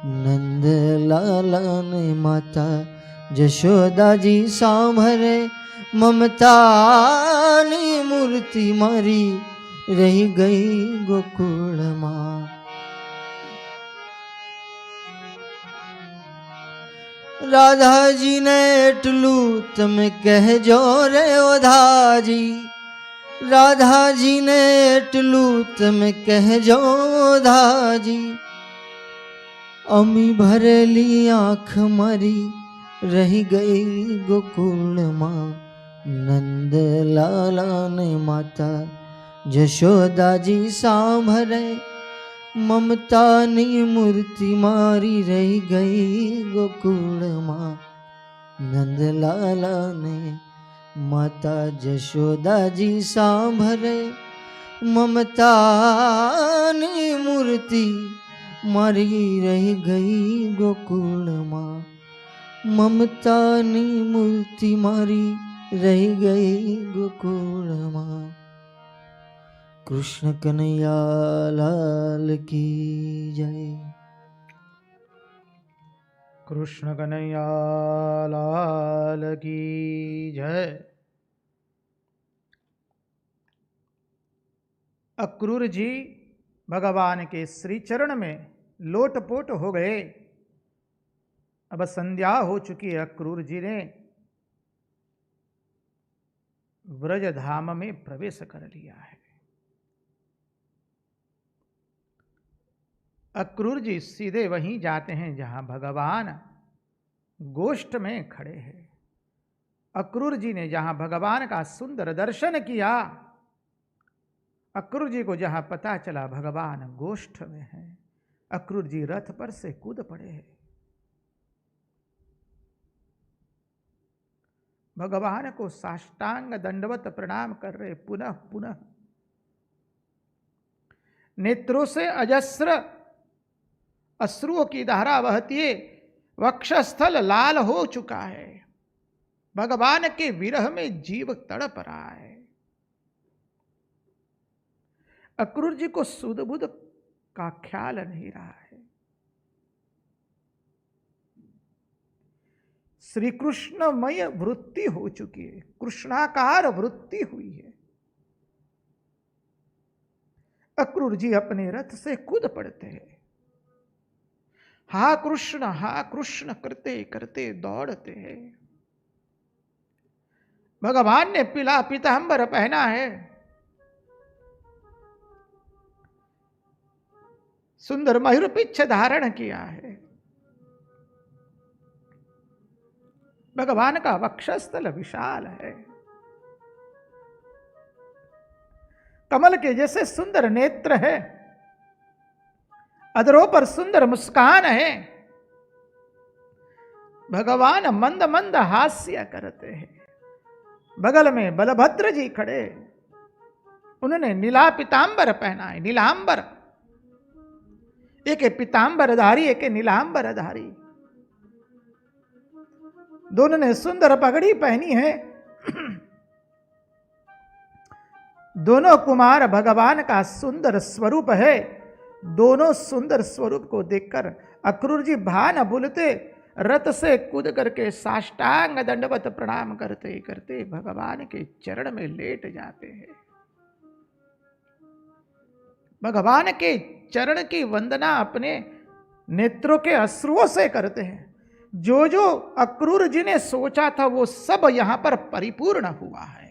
नंद लाला ने माता जशोदाजी सांभरे, ममतानी मूर्ति मारी रही गई गोकुल माँ। राधा जी ने एटलू तमे कहजो रे ओधाजी, राधा जी ने एटलू तमे कहजो ओधाजी, अमी भरेली आँख मारी रही गई गोकुल माँ। नंद लाला ने माता जशोदाजी सांभरे, ममतानी मूर्ति मारी रही गई गोकुल माँ। नंद लाला ने माता जशोदाजी सांभरे, ममतानी मूर्ति मारी रही गई गोकुल माँ। ममतानी मूर्ति मारी रही गई गोकुल माँ। कृष्ण कन्हैया लाल की जय।
कृष्ण कन्हैया लाल की जय। अक्रूर जी भगवान के श्री चरण में लोटपोट हो गए। अब संध्या हो चुकी है। अक्रूर जी ने व्रज धाम में प्रवेश कर लिया है। अक्रूर जी सीधे वहीं जाते हैं जहां भगवान गोष्ठ में खड़े हैं। अक्रूर जी ने जहां भगवान का सुंदर दर्शन किया, अक्रूर जी को जहां पता चला भगवान गोष्ठ में हैं, अक्रूर जी रथ पर से कूद पड़े हैं। भगवान को साष्टांग दंडवत प्रणाम कर रहे पुनः पुनः। नेत्रों से अजस्र अश्रुओं की धारा बहती है, वक्षस्थल लाल हो चुका है। भगवान के विरह में जीव तड़प रहा है। अक्रूर जी को सुध बुध का ख्याल नहीं रहा है। श्री कृष्णमय वृत्ति हो चुकी है, कृष्णाकार वृत्ति हुई है। अक्रूर जी अपने रथ से कूद पड़ते हैं, हा कृष्ण करते करते दौड़ते हैं। भगवान ने पीला पीतांबर पहना है, सुंदर मयूर पिच्छ धारण किया है। भगवान का वक्षस्थल विशाल है, कमल के जैसे सुंदर नेत्र है, अधरों पर सुंदर मुस्कान है। भगवान मंद मंद हास्य करते हैं। बगल में बलभद्र जी खड़े, उन्होंने नीला पीतांबर पहना है, नीलांबर। एक है पीतांबरधारी, एक है नीलांबरधारी। दोनों ने सुंदर पगड़ी पहनी है। दोनों कुमार भगवान का सुंदर स्वरूप है। दोनों सुंदर स्वरूप को देखकर अक्रूर जी भान भूलते रथ से कूद करके साष्टांग दंडवत प्रणाम करते करते भगवान के चरण में लेट जाते हैं। भगवान के चरण की वंदना अपने नेत्रों के अश्रुओं से करते हैं। जो जो अक्रूर जी ने सोचा था वो सब यहां पर परिपूर्ण हुआ है।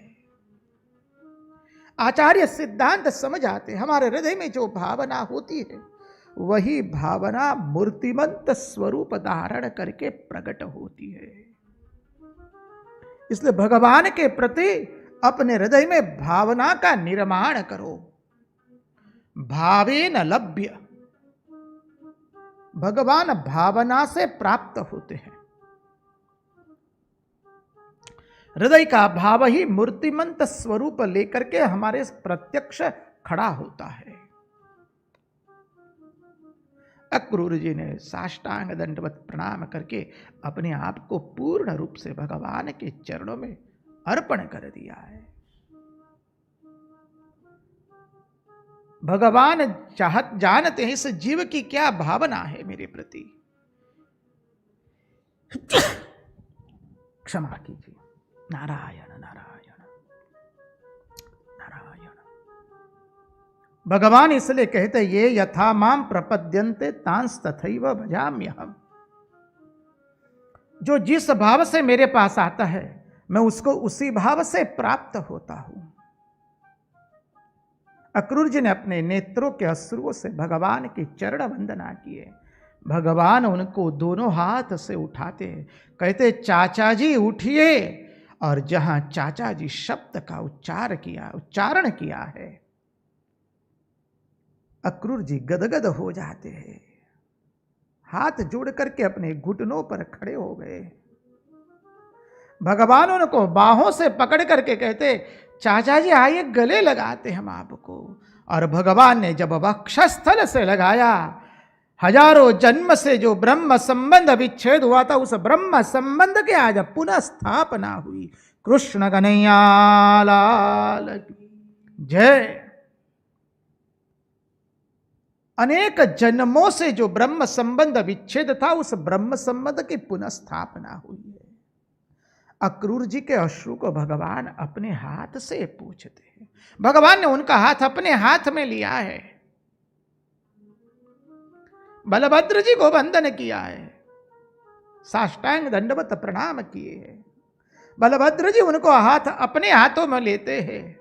आचार्य सिद्धांत समझ आते, हमारे हृदय में जो भावना होती है वही भावना मूर्तिमंत स्वरूप धारण करके प्रकट होती है। इसलिए भगवान के प्रति अपने हृदय में भावना का निर्माण करो। भावेन लभ्य, भगवान भावना से प्राप्त होते हैं। हृदय का भाव ही मूर्तिमंत स्वरूप लेकर के हमारे प्रत्यक्ष खड़ा होता है। अक्रूर जी ने साष्टांग दंडवत प्रणाम करके अपने आप को पूर्ण रूप से भगवान के चरणों में अर्पण कर दिया है। भगवान जानते हैं इस जीव की क्या भावना है मेरे प्रति। क्षमा कीजिए। नारायण नारायण नारायण। भगवान इसलिए कहते ये यथा माम प्रपद्यन्ते तांस तथैव भजाम्यहम्। जो जिस भाव से मेरे पास आता है मैं उसको उसी भाव से प्राप्त होता हूं। अक्रूर जी ने अपने नेत्रों के अश्रुओं से भगवान की चरण वंदना की है। भगवान उनको दोनों हाथ से उठाते हैं, कहते चाचा जी उठिए। और जहां चाचा जी शब्द का उच्चारण किया है, अक्रूर जी गदगद हो जाते हैं, हाथ जोड़ करके अपने घुटनों पर खड़े हो गए। भगवान उनको बाहों से पकड़ करके कहते चाचा जी आइए गले लगाते हम आपको। और भगवान ने जब वक्षस्थल से लगाया, हजारों जन्म से जो ब्रह्म संबंध विच्छेद हुआ था उस ब्रह्म संबंध के आज पुनः स्थापना हुई। कृष्ण कन्हैया लाल की जय। अनेक जन्मों से जो ब्रह्म संबंध विच्छेद था उस ब्रह्म संबंध की पुनः स्थापना हुई है। अक्रूर जी के अश्रु को भगवान अपने हाथ से पूछते हैं। भगवान ने उनका हाथ अपने हाथ में लिया है, बलभद्र जी को वंदन किया है, साष्टांग दंडवत प्रणाम किए हैं। बलभद्र जी उनको हाथ अपने हाथों में लेते हैं।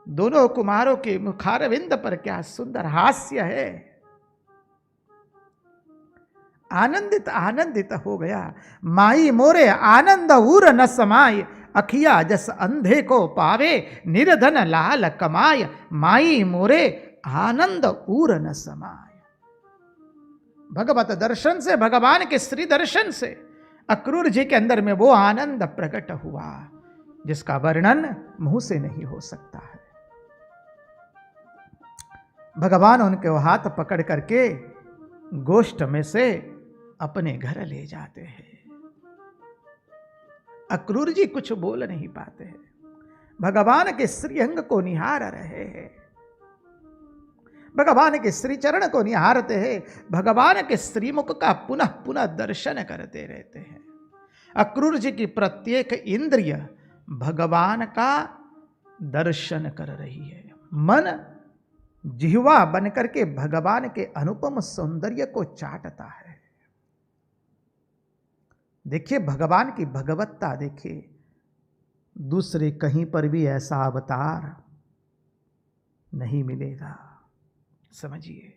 दोनों कुमारों के मुखारविंद पर क्या सुंदर हास्य है। आनंदित आनंदित हो गया। माई मोरे आनंद उर न समाय, अखिया जस अंधे को पावे, निर्धन लाल कमाय। माई मोरे आनंद उर न समाय। भगवत दर्शन से, भगवान के श्री दर्शन से अक्रूर जी के अंदर में वो आनंद प्रकट हुआ जिसका वर्णन मुंह से नहीं हो सकता है। भगवान उनके हाथ पकड़ करके गोष्ठ में से अपने घर ले जाते हैं। अक्रूर जी कुछ बोल नहीं पाते हैं, भगवान के श्रीअंग को निहार रहे हैं, भगवान के श्री चरण को निहारते हैं, भगवान के श्रीमुख का पुनः पुनः दर्शन करते रहते हैं। अक्रूर जी की प्रत्येक इंद्रिय भगवान का दर्शन कर रही है। मन जिह्वा बनकर के भगवान के अनुपम सौंदर्य को चाटता है। देखिए भगवान की भगवत्ता, देखिए दूसरे कहीं पर भी ऐसा अवतार नहीं मिलेगा। समझिए,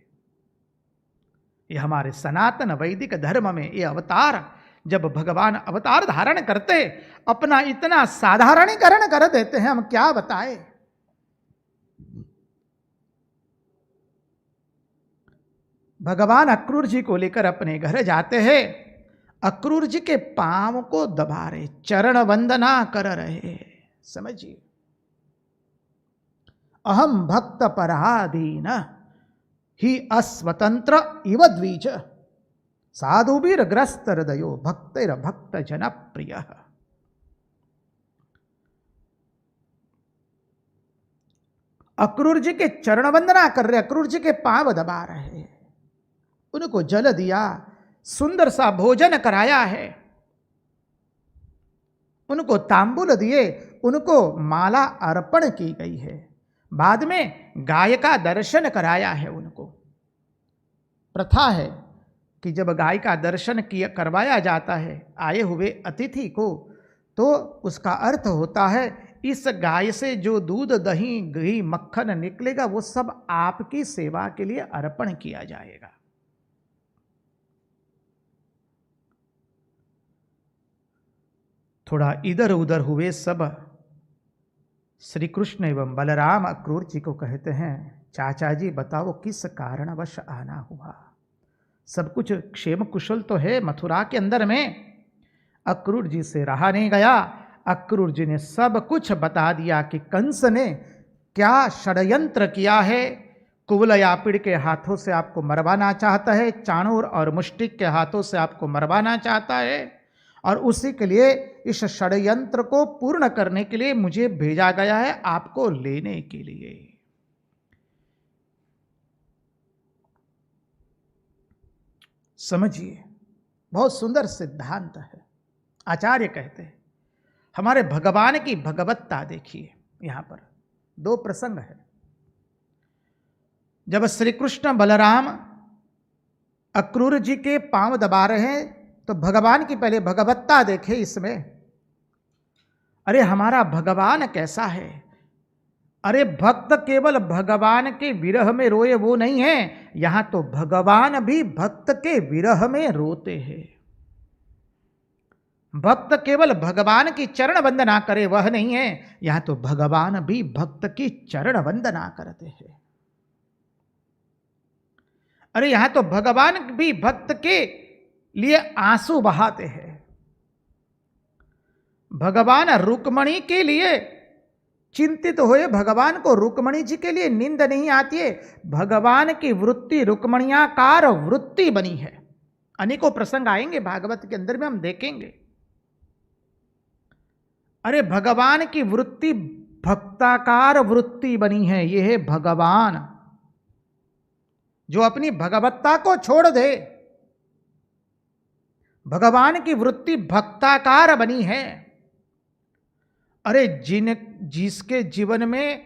ये हमारे सनातन वैदिक धर्म में ये अवतार, जब भगवान अवतार धारण करते अपना इतना साधारणीकरण कर देते हैं, हम क्या बताएं। भगवान अक्रूर जी को लेकर अपने घर जाते हैं, अक्रूर जी के पांव को दबा रहे, चरण वंदना कर रहे। समझिए, अहम भक्त पराधीन ही अस्वतंत्र इव द्विज साधुवीर ग्रस्त हृदयो भक्तिर भक्त जन प्रिय। अक्रूर जी के चरण वंदना कर रहे, अक्रूर जी के पांव दबा रहे, उनको जल दिया, सुंदर सा भोजन कराया है, उनको तांबूल दिए, उनको माला अर्पण की गई है, बाद में गाय का दर्शन कराया है। उनको प्रथा है कि जब गाय का दर्शन किया करवाया जाता है आए हुए अतिथि को, तो उसका अर्थ होता है इस गाय से जो दूध दही घी मक्खन निकलेगा वो सब आपकी सेवा के लिए अर्पण किया जाएगा। थोड़ा इधर उधर हुए सब श्री कृष्ण एवं बलराम अक्रूर जी को कहते हैं, चाचा जी बताओ किस कारणवश आना हुआ? सब कुछ क्षेम कुशल तो है मथुरा के अंदर में? अक्रूर जी से रहा नहीं गया। अक्रूर जी ने सब कुछ बता दिया कि कंस ने क्या षड्यंत्र किया है। कुवलयापिड़ के हाथों से आपको मरवाना चाहता है, चाणूर और मुष्टिक के हाथों से आपको मरवाना चाहता है, और उसी के लिए इस षड्यंत्र को पूर्ण करने के लिए मुझे भेजा गया है आपको लेने के लिए। समझिए, बहुत सुंदर सिद्धांत है। आचार्य कहते हैं हमारे भगवान की भगवत्ता देखिए। यहां पर दो प्रसंग है। जब श्री कृष्ण बलराम अक्रूर जी के पांव दबा रहे हैं तो भगवान की पहले भगवत्ता देखे इसमें। अरे हमारा भगवान कैसा है? अरे भक्त केवल भगवान के विरह में रोए वो नहीं है, यहां तो भगवान भी भक्त के विरह में रोते हैं। भक्त केवल भगवान की चरण वंदना करे वह नहीं है, यहां तो भगवान भी भक्त की चरण वंदना करते हैं। अरे यहां तो भगवान भी भक्त के लिए आंसू बहाते हैं। भगवान रुक्मणी के लिए चिंतित हुए, भगवान को रुक्मणी जी के लिए नींद नहीं आती है। भगवान की वृत्ति रुक्मणियाकार वृत्ति बनी है। अनेकों प्रसंग आएंगे भागवत के अंदर में, हम देखेंगे। अरे भगवान की वृत्ति भक्ताकार वृत्ति बनी है। यह है भगवान जो अपनी भगवत्ता को छोड़ दे। भगवान की वृत्ति भक्ताकार बनी है। अरे जिसके जीवन में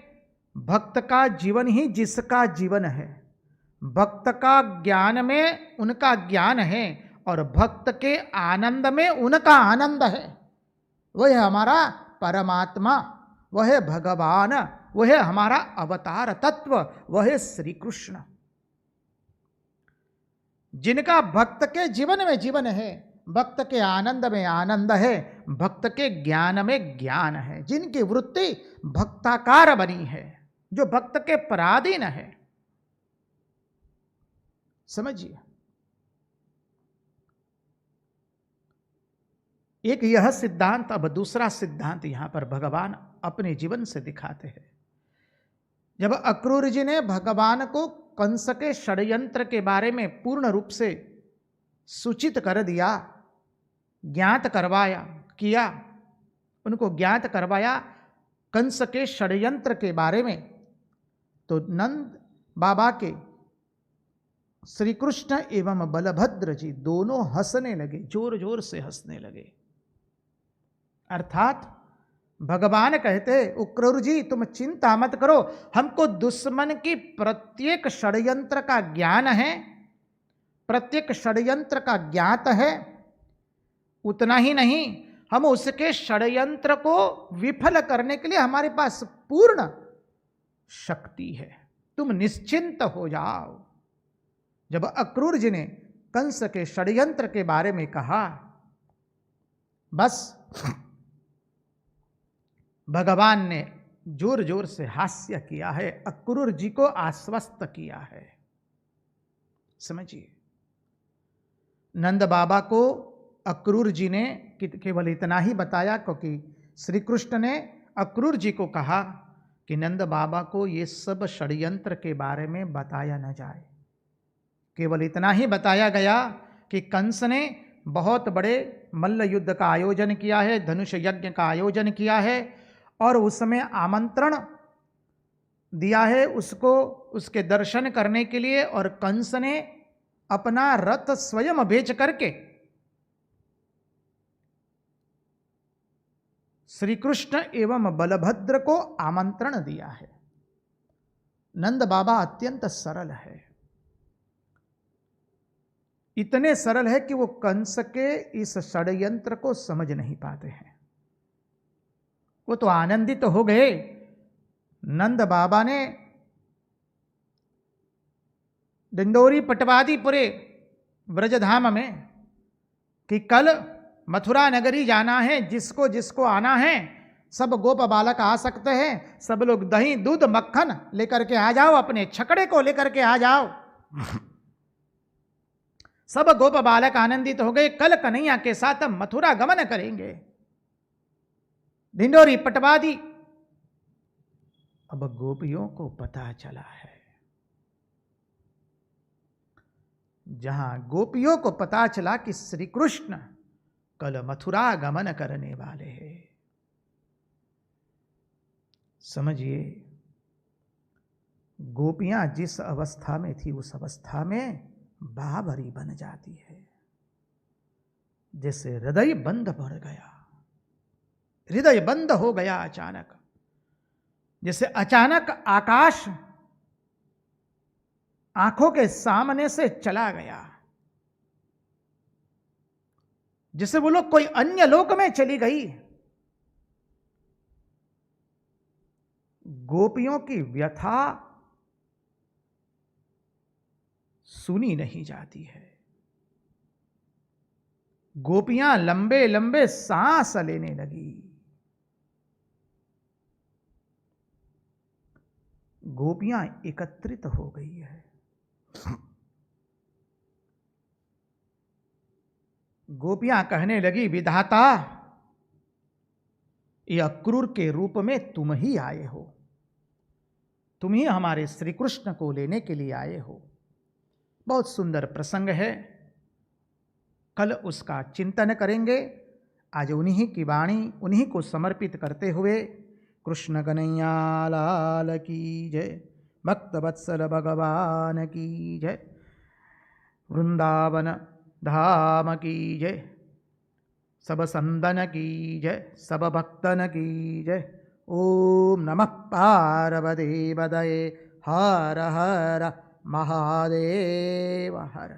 भक्त का जीवन ही जिसका जीवन है, भक्त का ज्ञान में उनका ज्ञान है और भक्त के आनंद में उनका आनंद है, वह है हमारा परमात्मा, वह है भगवान, वह है हमारा अवतार तत्व, वह है श्री कृष्ण। जिनका भक्त के जीवन में जीवन है, भक्त के आनंद में आनंद है, भक्त के ज्ञान में ज्ञान है, जिनकी वृत्ति भक्ताकार बनी है, जो भक्त के पराधीन है। समझिए, एक यह सिद्धांत, अब दूसरा सिद्धांत यहां पर भगवान अपने जीवन से दिखाते हैं। जब अक्रूर जी ने भगवान को कंस के षड्यंत्र के बारे में पूर्ण रूप से सूचित कर दिया, ज्ञात करवाया किया, उनको ज्ञात करवाया कंस के षड्यंत्र के बारे में, तो नंद बाबा के श्री कृष्ण एवं बलभद्र जी दोनों हंसने लगे, जोर जोर से हंसने लगे। अर्थात भगवान कहते, उक्रूर जी तुम चिंता मत करो, हमको दुश्मन की प्रत्येक षड्यंत्र का ज्ञान है, प्रत्येक षड्यंत्र का ज्ञात है। उतना ही नहीं, हम उसके षड्यंत्र को विफल करने के लिए हमारे पास पूर्ण शक्ति है, तुम निश्चिंत हो जाओ। जब अक्रूर जी ने कंस के षड्यंत्र के बारे में कहा, बस भगवान ने जोर जोर से हास्य किया है, अक्रूर जी को आश्वस्त किया है। समझिए, नंद बाबा को अक्रूर जी ने केवल इतना ही बताया, क्योंकि श्री कृष्ण ने अक्रूर जी को कहा कि नंद बाबा को ये सब षड्यंत्र के बारे में बताया न जाए। केवल इतना ही बताया गया कि कंस ने बहुत बड़े मल्ल युद्ध का आयोजन किया है, धनुष यज्ञ का आयोजन किया है, और उसमें आमंत्रण दिया है उसको उसके दर्शन करने के लिए, और कंस ने अपना रथ स्वयं बेच करके श्री कृष्ण एवं बलभद्र को आमंत्रण दिया है। नंद बाबा अत्यंत सरल है, इतने सरल है कि वो कंस के इस षड्यंत्र को समझ नहीं पाते हैं। वो तो आनंदित तो हो गए। नंद बाबा ने डिंडोरी पटवादीपुरे ब्रजधाम में कि कल मथुरा नगरी जाना है, जिसको जिसको आना है सब गोप बालक आ सकते हैं, सब लोग दही दूध मक्खन लेकर के आ जाओ, अपने छकड़े को लेकर के आ जाओ। सब गोप बालक आनंदित हो गए, कल कन्हैया के साथ हम मथुरा गमन करेंगे। ढिंडोरी पटवादी, अब गोपियों को पता चला है, जहां गोपियों को पता चला कि श्री कृष्ण कल मथुरा गमन करने वाले हैं, समझिए गोपियां जिस अवस्था में थी उस अवस्था में बाबरी बन जाती है, जैसे हृदय बंद पड़ गया, हृदय बंद हो गया अचानक, जैसे अचानक आकाश आंखों के सामने से चला गया, जैसे वो लोग कोई अन्य लोक में चली गई। गोपियों की व्यथा सुनी नहीं जाती है, गोपियां लंबे लंबे सांस लेने लगी, गोपियां एकत्रित हो गई है। गोपियां कहने लगी, विधाता ये अक्रूर के रूप में तुम ही आए हो, तुम ही हमारे श्री कृष्ण को लेने के लिए आए हो। बहुत सुंदर प्रसंग है, कल उसका चिंतन करेंगे। आज उन्हीं की वाणी उन्हीं को समर्पित करते हुए कृष्ण कन्हैया लाल की जय, भक्त वत्सल भगवान की जय, वृंदावन धाम की जय, सब संदन की जय, सब भक्तन की जय। ओम नमः पार्वती पतये, हर हर महादेव हर।